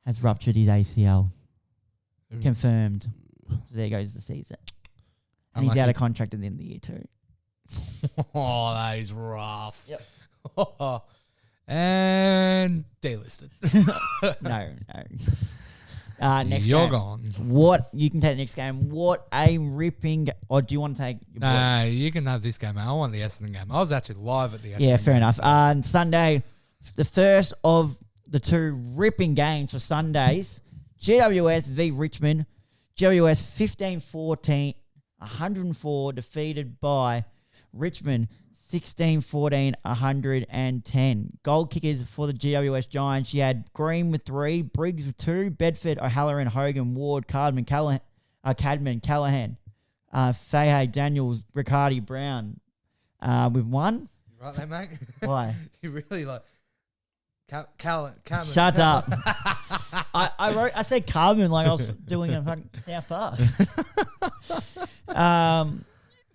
has ruptured his ACL. Confirmed. So there goes the season. And he's out of contract at the end of the year too. Oh, that is rough. Yep. And delisted. No. Next You're game. gone. What you can take the next game. What a ripping! Or do you want to take? Your Nah, you can have this game. I want the Essendon game. I was actually live at the Essendon Yeah, fair game. enough. On Sunday, the first of the 2 ripping games for Sundays. GWS v Richmond. GWS 15-14, 104 defeated by Richmond 16-14, 110. Goal kickers for the GWS Giants. You had Green with 3, Briggs with 2, Bedford, O'Halloran, Hogan, Ward, Cadman, Callahan, Fahey, Daniels, Riccardi, Brown with 1. You right there, mate? Why? You really like... Cameron. Shut up. I said Carmen like I was doing a fucking South Park.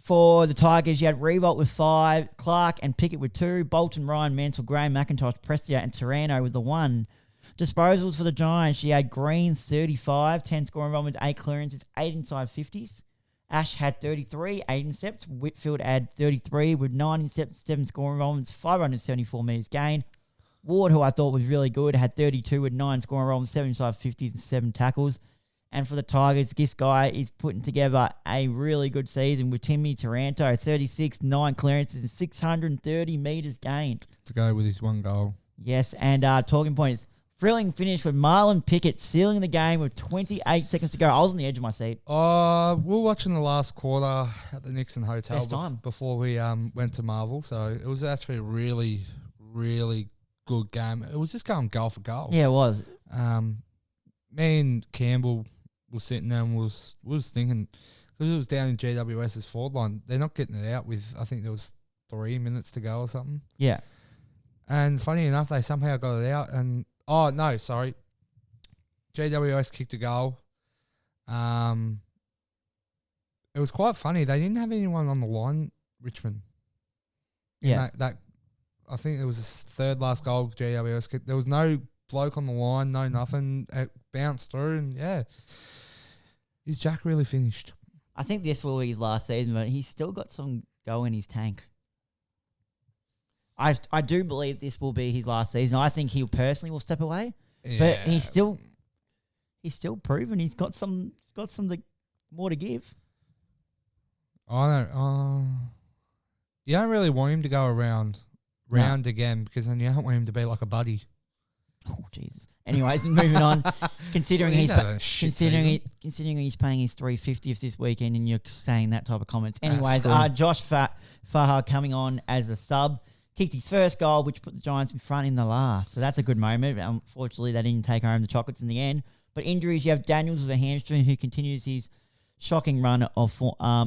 For the Tigers, you had Revolt with 5, Clark and Pickett with 2, Bolton, Ryan, Mansell, Graham, McIntosh, Prestia and Taranto with the 1. Disposals for the Giants, you had Green 35, 10 scoring involvements, 8 clearances, 8 inside 50s. Ash had 33, 8 intercepts. Whitfield had 33 with 9 intercepts, 7 scoring involvements, 574 metres gained. Ward, who I thought was really good, had 32 with 9 scoring rolls, 7 inside 50s and 7 tackles. And for the Tigers, this guy is putting together a really good season with Timmy Taranto, 36, 9 clearances and 630 metres gained. To go with his 1 goal. Yes, and talking points. Thrilling finish with Marlon Pickett sealing the game with 28 seconds to go. I was on the edge of my seat. We were watching the last quarter at the Nixon Hotel before we went to Marvel. So it was actually a really, really good game. It was just going goal for goal. Yeah, it was. Me and Campbell were sitting there and was thinking, because it was down in GWS's forward line, they're not getting it out with, I think there was 3 minutes to go or something. Yeah. And funny enough, they somehow got it out. And GWS kicked a goal. It was quite funny. They didn't have anyone on the line, Richmond. Yeah. That I think it was his 3rd last goal GWS kicked. There was no bloke on the line, no nothing. It bounced through and yeah. Is Jack really finished? I think this will be his last season, but he's still got some go in his tank. I do believe this will be his last season. I think he personally will step away, but he's still proven he's got some more to give. I don't. You don't really want him to go round again because then you don't want him to be like a buddy. Oh Jesus! Anyways, moving on. Considering he's paying his $350 this weekend, and you're saying that type of comments. Anyways, Josh Fahar coming on as a sub. Kicked his first goal, which put the Giants in front in the last. So that's a good moment. Unfortunately, they didn't take home the chocolates in the end. But injuries, you have Daniels with a hamstring who continues his shocking run of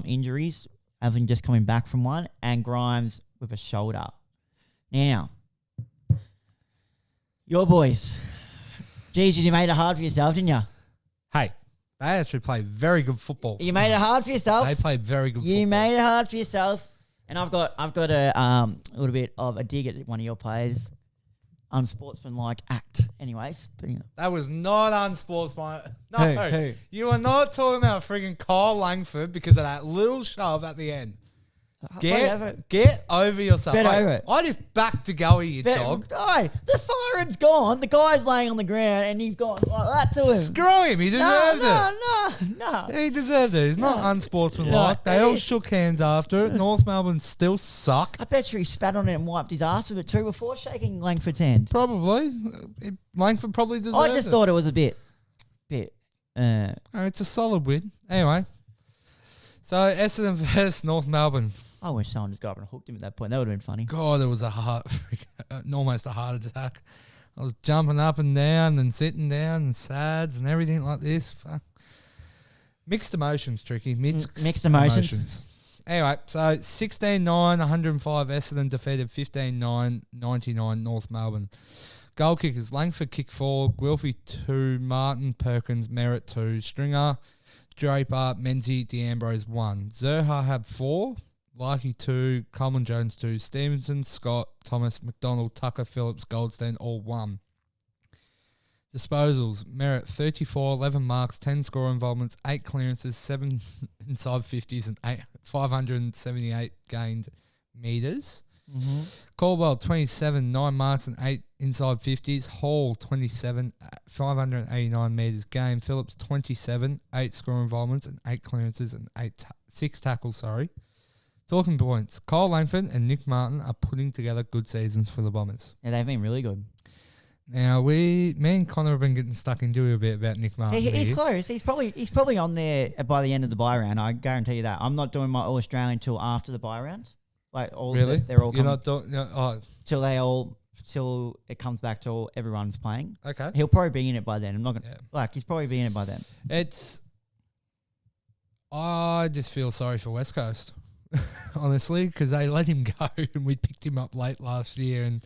injuries, having just coming back from one, and Grimes with a shoulder. Now, your boys. Geez, you made it hard for yourself, didn't you? Hey, they actually played very good football. You made it hard for yourself. They played very good football. You made it hard for yourself. And I've got a little bit of a dig at one of your players. Unsportsmanlike act. Anyways. But, That was not unsportsmanlike. No. Who? You are not talking about freaking Kyle Langford because of that little shove at the end. Get over yourself. Get over it. I just backed De Goey, you dog. Hey, the siren's gone. The guy's laying on the ground and you've gone like that to him. Screw him. He deserved it. No. He deserved it. He's not unsportsmanlike. They all shook hands after it. North Melbourne still suck. I bet you he spat on it and wiped his ass with it too before shaking Langford's hand. Probably. Langford probably deserved it. I just thought it was a bit. It's a solid win. Anyway. So, Essendon versus North Melbourne. I wish someone just got up and hooked him at that point. That would have been funny. God, it was almost a heart attack. I was jumping up and down and sitting down and sads and everything like this. Fuck. Mixed emotions, Tricky. Mixed emotions. Anyway, so 16-9, 105 Essendon defeated 15-9, 99 North Melbourne. Goal kickers, Langford kick 4, Guelphy 2, Martin, Perkins, Merritt 2, Stringer, Draper, Menzies, D'Ambrose 1. Zerha had 4, Likey 2, Coleman Jones 2, Stevenson, Scott, Thomas, McDonald, Tucker, Phillips, Goldstein all 1. Disposals, Merritt 34, 11 marks, 10 score involvements, 8 clearances, 7 inside 50s and 578 gained metres. Mm-hmm. Caldwell 27, 9 marks and 8 inside 50s. Hall 27, 589 metres game. Phillips 27, 8 score involvements and 8 clearances and 6 tackles. Talking points. Kyle Langford and Nick Martin are putting together good seasons for the Bombers. Yeah, they've been really good. Now, me and Connor have been getting stuck into a bit about Nick Martin. He's close. He's probably on there by the end of the bye round. I guarantee you that. I'm not doing my All Australian till after the bye round. Like all really? They're all You're not doing till it comes back to everyone's playing. Okay. He'll probably be in it by then. I'm not gonna he's probably be in it by then. I just feel sorry for West Coast, honestly, because they let him go and we picked him up late last year, and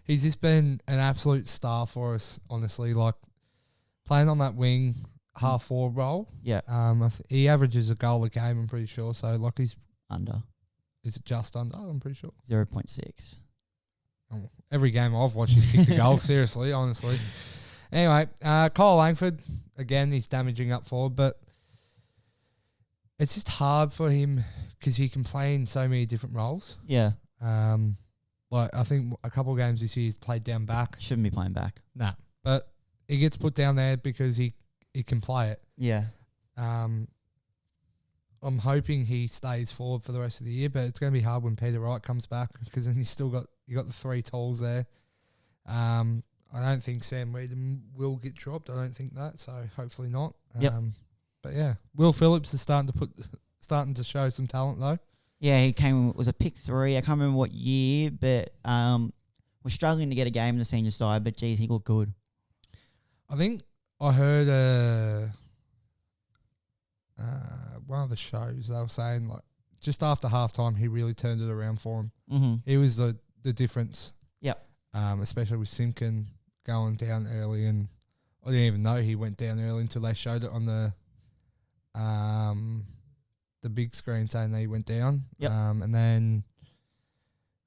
he's just been an absolute star for us, honestly. Like playing on that wing half forward role. Yeah. He averages a goal a game, I'm pretty sure. So like he's under. Is it just under? I'm pretty sure 0.6. Oh, every game I've watched, he's kicked a goal. Seriously, honestly. Anyway, Kyle Langford again. He's damaging up forward, but it's just hard for him because he can play in so many different roles. Yeah. Like I think a couple of games this year he's played down back. Shouldn't be playing back. Nah, but he gets put down there because he can play it. Yeah. I'm hoping he stays forward for the rest of the year, but it's going to be hard when Peter Wright comes back because then you got the 3 tools there. I don't think Sam Weedham will get dropped. I don't think that, so hopefully not. Yep. But yeah, Will Phillips is starting to show some talent though. Yeah, he was a pick 3. I can't remember what year, but we're struggling to get a game in the senior side. But geez, he looked good. I think I heard one of the shows they were saying like just after halftime he really turned it around for him. Mm-hmm. He was the difference. Yep. Especially with Simpkin going down early, and I didn't even know he went down early until they showed it on the big screen saying that he went down. Yep. And then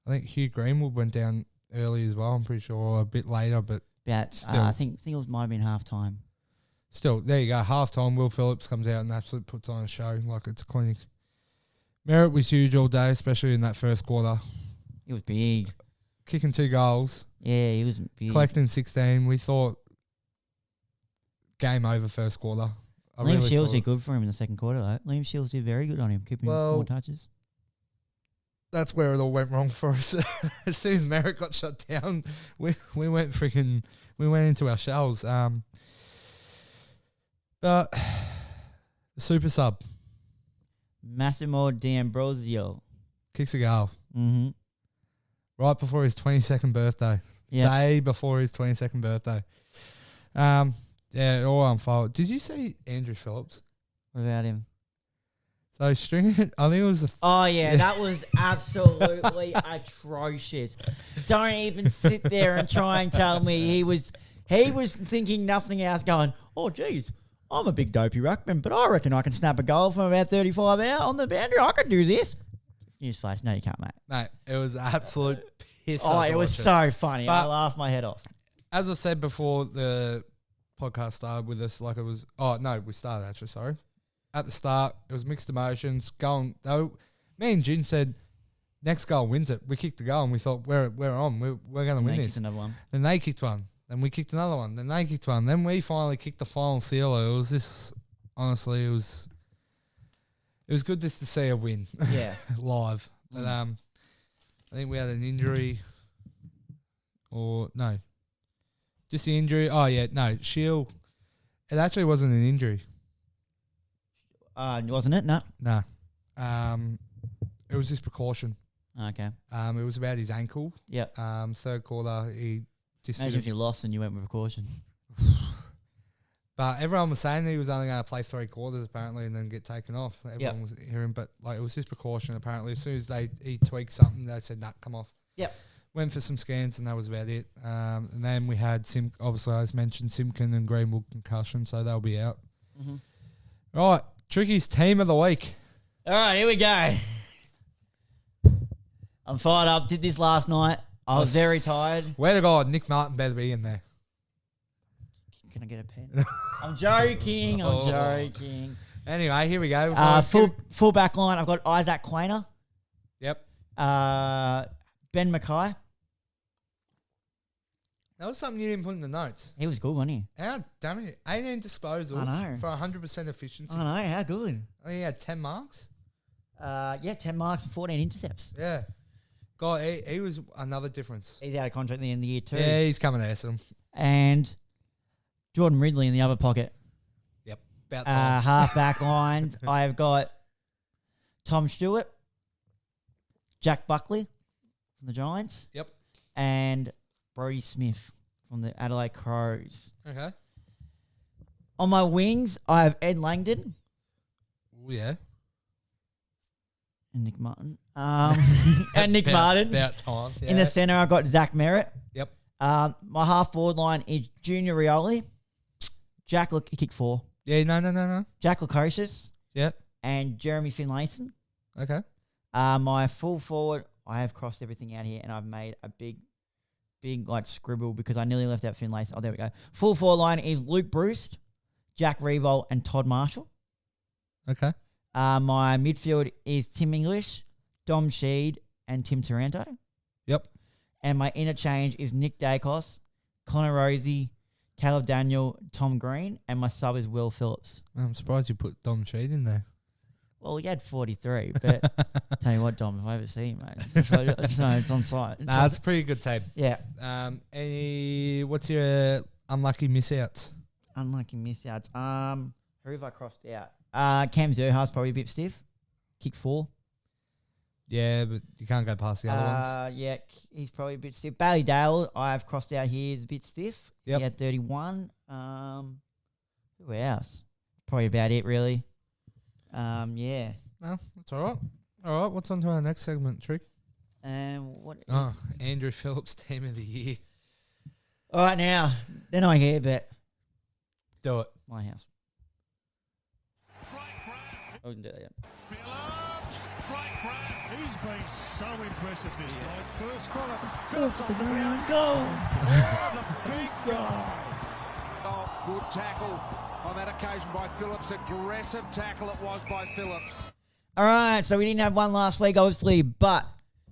I think Hugh Greenwood went down early as well. I'm pretty sure a bit later, but still. I think it might have been half time. Still, there you go. Half-time, Will Phillips comes out and absolutely puts on a show like it's a clinic. Merritt was huge all day, especially in that first quarter. He was big. Kicking 2 goals. Yeah, he was big. Collecting 16. We thought game over first quarter. Liam Shields did good for him in the second quarter, though. Liam Shields did very good on him, keeping 4 touches. That's where it all went wrong for us. As soon as Merritt got shut down, we went into our shells. But the super sub. Massimo D'Ambrosio. Kicks a goal. Mm-hmm. Right before his 22nd birthday. Yeah. Day before his 22nd birthday. Yeah, all unfolded. Did you see Andrew Phillips? What about him? So Stringer, I think it was that was absolutely atrocious. Don't even sit there and try and tell me he was thinking nothing else, going, oh, geez, I'm a big dopey ruckman, but I reckon I can snap a goal from about 35 out on the boundary. I could do this. Newsflash, no, you can't, mate. No, it was absolute piss. Oh, it was so funny. I laughed my head off. As I said before the podcast started with us, like it was, we started actually, sorry. At the start, it was mixed emotions. Me and Jin said, next goal wins it. We kicked the goal and we thought, we're on. We're going to win this. Another one. Then they kicked one. Then we kicked another one. Then they kicked one. Then we finally kicked the final sealer. It was this, honestly, it was good just to see a win. Yeah. Live. But I think we had an injury. Or, no. Just the injury. Oh, yeah. No, Shield. It actually wasn't an injury. Wasn't it? No. No. It was just precaution. Okay. It was about his ankle. Yep. Third quarter, he just Imagine if you lost and you went with precaution. But everyone was saying that he was only going to play 3 quarters apparently and then get taken off. Everyone was hearing, but like it was just precaution apparently. As soon as he tweaked something, they said, nah, come off. Yep. Went for some scans and that was about it. And then we had, obviously as mentioned, Simpkin and Greenwood concussion, so they'll be out. Mm-hmm. Right, Tricky's team of the week. All right, here we go. I'm fired up. Did this last night. I was very tired. Where to God, Nick Martin better be in there. Can I get a pen? I'm joking. Joking. Anyway, here we go. Full back line. I've got Isaac Quainer. Yep. Ben Mackay. That was something you didn't put in the notes. He was good, wasn't he? How damn it. 18 disposals I know. for 100% efficiency. I know. How good. I think he had 10 marks. 10 marks and 14 intercepts. Yeah. God, he was another difference. He's out of contract at the end of the year too. Yeah, he's coming to Essendon. And Jordan Ridley in the other pocket. Yep. About time. Half back lines. I've got Tom Stewart, Jack Buckley from the Giants. Yep. And Brodie Smith from the Adelaide Crows. Okay. On my wings, I have Ed Langdon. Oh, yeah. And Nick Martin. And Nick Martin. About time. Yeah. In the centre, I've got Zach Merritt. Yep. My half forward line is Junior Rioli. Jack, he kicked 4. Yeah, no. Jack Lukosius. Yep. And Jeremy Finlayson. Okay. My full forward, I have crossed everything out here and I've made a big like scribble because I nearly left out Finlayson. Oh, there we go. Full forward line is Luke Bruce, Jack Revolt, and Todd Marshall. Okay. My midfield is Tim English, Dom Sheed, and Tim Taranto. Yep. And my interchange is Nick Dacos, Connor Rosie, Caleb Daniel, Tom Green, and my sub is Will Phillips. I'm surprised you put Dom Sheed in there. Well, he had 43, but tell you what, Dom, if I ever see him, mate, just know it's on site. Nah, it's a pretty good team. Yeah. What's your unlucky miss-outs? Unlucky miss-outs. Who have I crossed out? Cam Zerha's probably a bit stiff. Kick 4. Yeah, but you can't go past the other ones. Yeah, he's probably a bit stiff. Bailey Dale, I've crossed out here, is a bit stiff. Yep. He had 31. Who else? Probably about it, really. Yeah. No, that's all right. All right, what's on to our next segment, Trick? What is... Andrew Phillips, team of the year. All right, now, they're not here, but... Do it. My house. I wouldn't do that yet. Phillips, great grab. He's been so impressive this bloke. First quarter, Phillips on the ground goals. What a big goal. Oh, good tackle on that occasion by Phillips. Aggressive tackle it was by Phillips. All right, so we didn't have one last week, obviously, but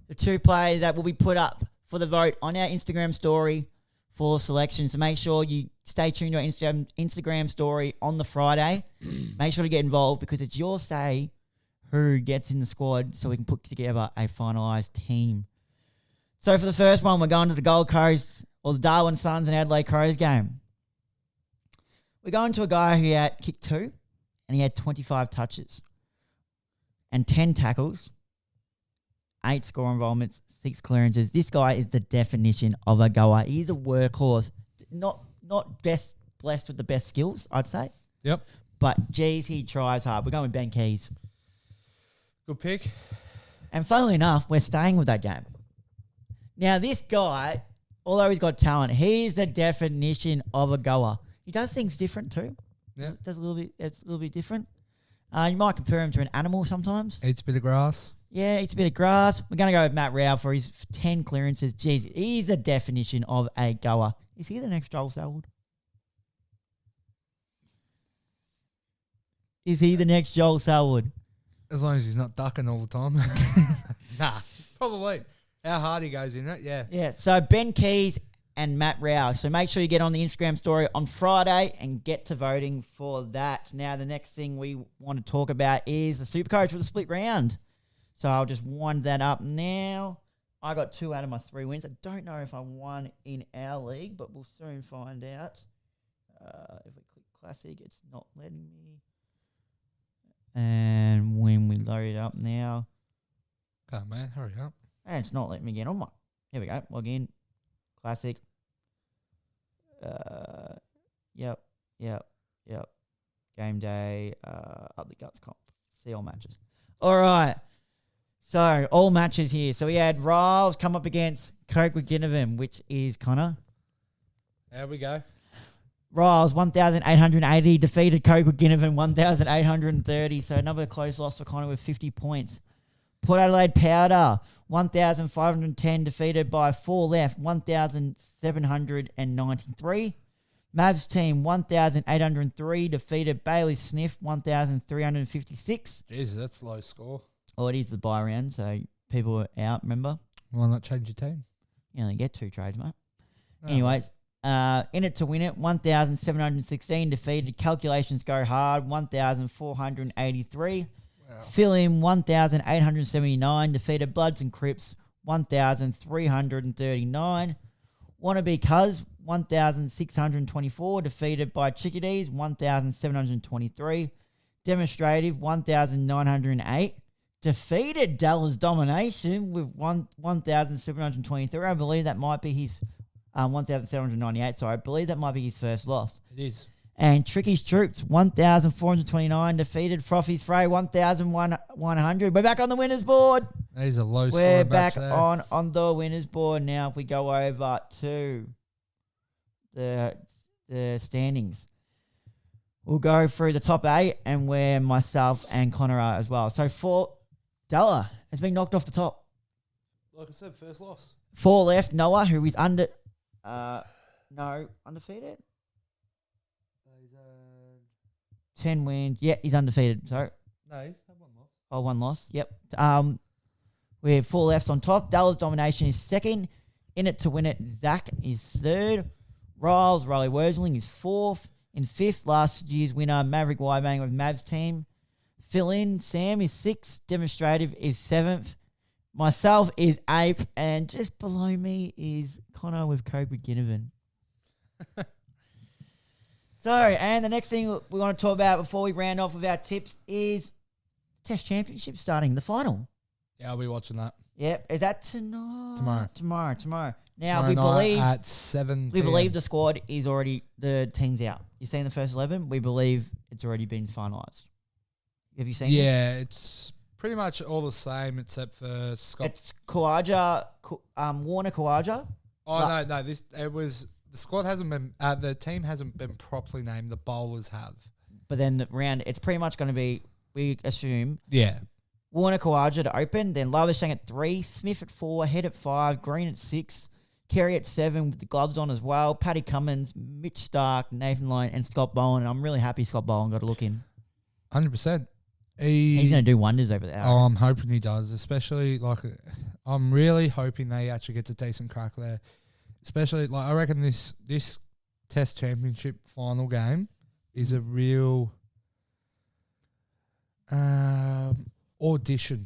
the 2 players that will be put up for the vote on our Instagram story for selection. So make sure you stay tuned to our Instagram story on the Friday. Make sure to get involved because it's your say who gets in the squad so we can put together a finalised team. So for the first one, we're going to the Gold Coast or the Darwin Suns and Adelaide Crows game. We're going to a guy who had kicked 2 and he had 25 touches and 10 tackles, 8 score involvements, 6 clearances. This guy is the definition of a goer. He's a workhorse. Not best blessed with the best skills, I'd say. Yep. But, geez, he tries hard. We're going with Ben Keys. Good pick. And funnily enough, we're staying with that game. Now, this guy, although he's got talent, he's the definition of a goer. He does things different too. Yeah. Does it's a little bit different. You might compare him to an animal sometimes. Eats a bit of grass. Yeah, eats a bit of grass. We're going to go with Matt Rao for his 10 clearances. Jeez, he's a definition of a goer. Is he the next Joel Selwood? Is he the next Joel Selwood? As long as he's not ducking all the time. Nah, probably. How hard he goes in it, yeah. Yeah, so Ben Keys and Matt Rao. So make sure you get on the Instagram story on Friday and get to voting for that. Now, the next thing we want to talk about is the Supercoach with a split round. So I'll just wind that up now. I got 2 out of my 3 wins. I don't know if I won in our league, but we'll soon find out. If we click Classic, it's not letting me. And when we load it up now, Come on, man, hurry up. and it's not letting me get on one. Here we go. Log in. Classic. Yep. Game day. Up the guts comp. See all matches. All right. So all matches here. So we had Riles come up against Coke with Ginnivan, which is Connor. There we go. Riles 1,880 defeated Coke with Ginnivan 1,830. So another close loss for Connor with 50 points. Port Adelaide Powder 1,510 defeated by 4 left 1,793. Mavs team 1,803 defeated Bailey Sniff 1,356. Jesus, that's low score. Oh, it is the buy round, so people are out, remember? Why not change your team? You only get 2 trades, mate. Oh. Anyways, in it to win it, 1,716 defeated. Calculations go hard, 1,483. Wow. Fill in 1,879 defeated. Bloods and Crips 1,339. Wannabe Cuz 1,624 defeated by Chickadees 1,723. Demonstrative 1,908 defeated Dallas Domination with 1,723. I believe that might be his 1,798. Sorry, I believe that might be his first loss. It is. And Tricky's Troops, 1,429 defeated. Frothy's Fray, 1,100. We're back on the winners board. That is a low score. We're back on the winners board now. If we go over to the standings, we'll go through the top 8 and where myself and Connor are as well. So for Della has been knocked off the top. Like I said, first loss. 4 left. Noah, who is undefeated. He's 10 wins. Yeah, he's undefeated. Sorry. no, he's had 1 loss. Oh, 1 loss. Yep. We have 4 lefts on top. Dallas Domination is second. In it to win it, Zach is third. Riles, Riley Wurzling is fourth. In fifth, last year's winner, Maverick Wybank with Mav's team. Fill in, Sam is sixth. Demonstrative is seventh. Myself is eighth. And just below me is Connor with Cobra Ginnivan. So, and the next thing we want to talk about before we round off with our tips is Test Championship starting, the final. Yeah, I'll be watching that. Yep. Is that tonight? Tomorrow. Now, Tomorrow we night believe at 7 we PM. believe the squad is already, the team's out. You've seen the first 11? We believe it's already been finalised. Have you seen this? Yeah, it's pretty much all the same except for Scott. It's Kawaja, Warner Kawaja. Oh, no. The squad hasn't been, the team hasn't been properly named. The bowlers have. But then the round, it's pretty much going to be, we assume, Yeah. Warner Kawaja to open, then Labuschagne at 3, Smith at 4, Head at 5, Green at 6, Kerry at 7 with the gloves on as well, Paddy Cummins, Mitch Stark, Nathan Lyon, and Scott Bowen. And I'm really happy Scott Bowen got a look in. 100%. He's going to do wonders over there. Oh, I'm hoping he does. Especially, I'm really hoping they actually get a decent crack there. Especially, I reckon this Test Championship final game is a real audition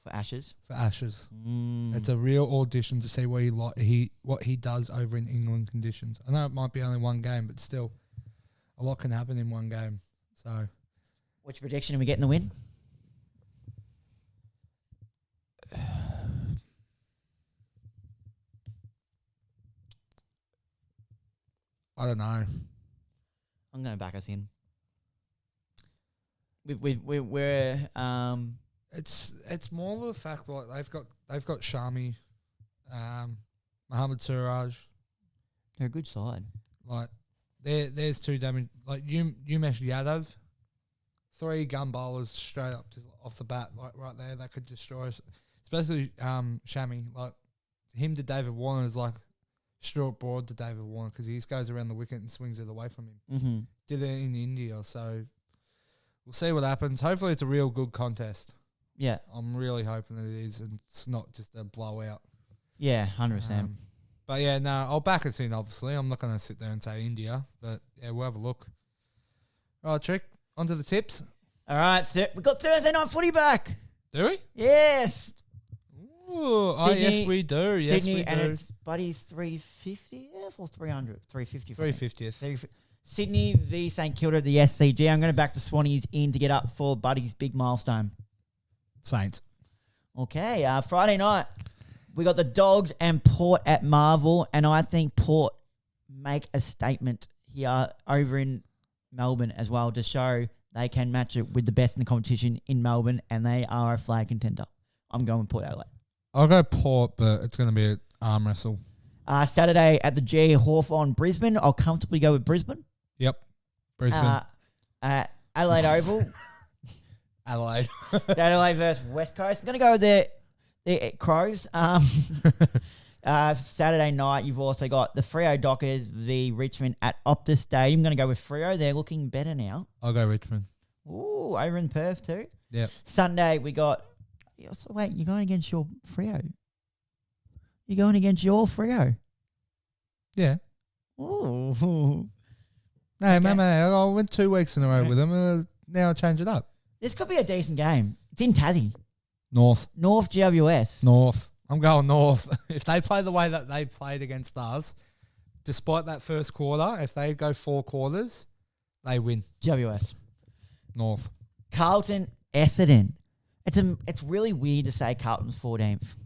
For Ashes. It's a real audition to see what he does over in England conditions. I know it might be only one game, but still, a lot can happen in one game. So, What's your prediction? Are we getting the win? I don't know. I'm going to back us in. We're It's more the fact they've got Shami, Mohammad Siraj. they're a good side. There's 2 damage. Umesh Yadav, 3 gun bowlers straight up off the bat, right there. That could destroy us. Especially Shami. Him to David Warner is like short broad to David Warner because he just goes around the wicket and swings it away from him. Mm-hmm. Did it in India, so we'll see what happens. Hopefully it's a real good contest. Yeah. I'm really hoping it is and it's not just a blowout. Yeah, 100%. But yeah, no, I'll back us in, obviously. I'm not going to sit there and say India, but yeah, we'll have a look. All right, Trick, on to the tips. All right, so we've got Thursday night footy back. Do we? Yes. Ooh, Sydney, yes, we do. Yes, Sydney, we do. and it's Buddy's 350th or 300? 350. 350th. Sydney v St Kilda at the SCG. I'm going to back the Swannies in to get up for Buddy's big milestone. Saints. Okay, Friday night, we got the Dogs and Port at Marvel, and I think Port make a statement here over in Melbourne as well to show they can match it with the best in the competition in Melbourne, and they are a flag contender. I'm going Port Adelaide. I'll go Port, but it's going to be an arm wrestle. Saturday at the G, Hawthorn, Brisbane. I'll comfortably go with Brisbane. Yep. Brisbane. Adelaide Oval. Adelaide. Adelaide versus West Coast. I'm going to go with the Crows. Saturday night, you've also got the Freo Dockers v Richmond at Optus Stadium. I'm going to go with Freo. They're looking better now. I'll go Richmond. Ooh, over in Perth too. Yep. Sunday, we got... So wait, you're going against your Freo? You're going against your Freo? Yeah. Ooh. No, okay. Man, I went 2 weeks in a row with them. Now I change it up. This could be a decent game. It's in Tassie. North GWS. North. I'm going North. If they play the way that they played against us, despite that first quarter, if they go 4 quarters, they win. GWS. North. Carlton, Essendon. It's really weird to say Carlton's 14th.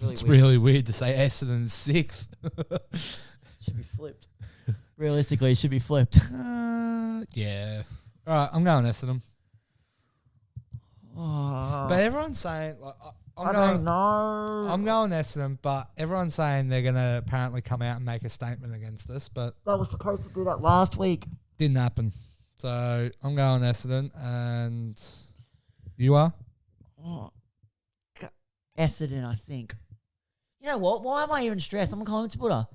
It's really weird to say Essendon's 6th. Should be flipped. Realistically, it should be flipped. Yeah. All right, I'm going Essendon. Oh, but everyone's saying like I don't know. I'm going Essendon, but everyone's saying they're going to apparently come out and make a statement against us, but they were supposed to do that last week. Didn't happen. So I'm going Essendon, and you are? Essendon, I think. You know what? Why am I even stressed? I'm a Collingwood supporter.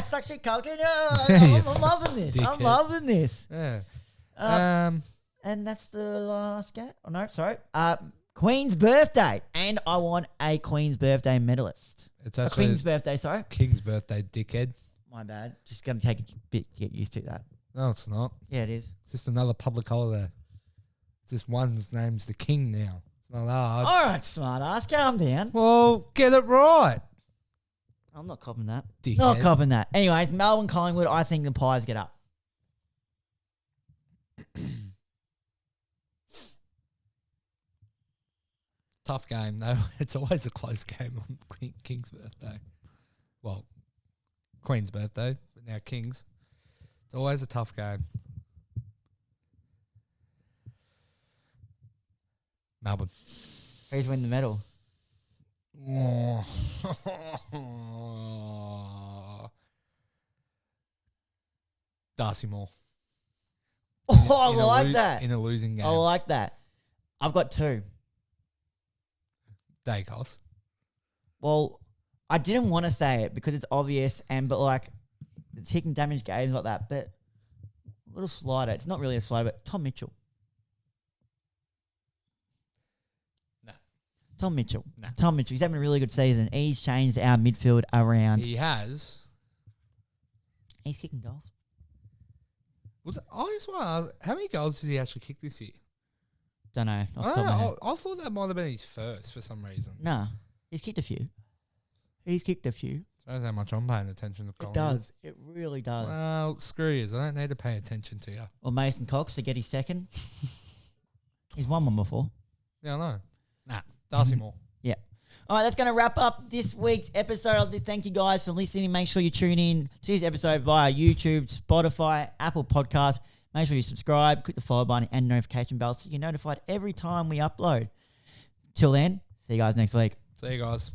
Suck shit, Carlton. I'm loving this. Dickhead. I'm loving this. Yeah. And that's the last game. Oh, no, sorry. Queen's birthday. And I want a Queen's birthday medalist. It's a actually Queen's birthday, sorry. King's birthday, dickhead. My bad. Just going to take a bit to get used to that. No, it's not. Yeah, it is. It's just another public holiday. It's just one's name's the king now. It's not hard. All right, smart ass. Calm down. Well, get it right. I'm not copping that. Dickhead. Not copping that. Anyways, Melbourne, Collingwood, I think the Pies get up. Tough game, though. It's always a close game on King's birthday. Well, Queen's birthday, but now King's. It's always a tough game. Melbourne. Who's win the medal? Darcy Moore. Oh, I like that. In a losing game. I like that. I've got 2. Dacos. Well, I didn't want to say it because it's obvious but like it's hitting damage games like that. But a little slider. It's not really a slider, but Tom Mitchell. No. Tom Mitchell. No. Tom Mitchell. He's having a really good season. He's changed our midfield around. He has. He's kicking goals. I just want to ask, how many goals has he actually kicked this year? Don't know. Off the top of my head. I thought that might have been his first for some reason. Nah. He's kicked a few. Shows how much I'm paying attention to It does. It really does. Well, screw you. I don't need to pay attention to you. Or Mason Cox to get his second. He's won one before. Yeah, I know. Nah, Darcy Moore. Yeah. All right, that's going to wrap up this week's episode. I'd like to thank you guys for listening. Make sure you tune in to this episode via YouTube, Spotify, Apple Podcast. Make sure you subscribe, click the follow button and notification bell so you're notified every time we upload. Till then, see you guys next week. See you guys.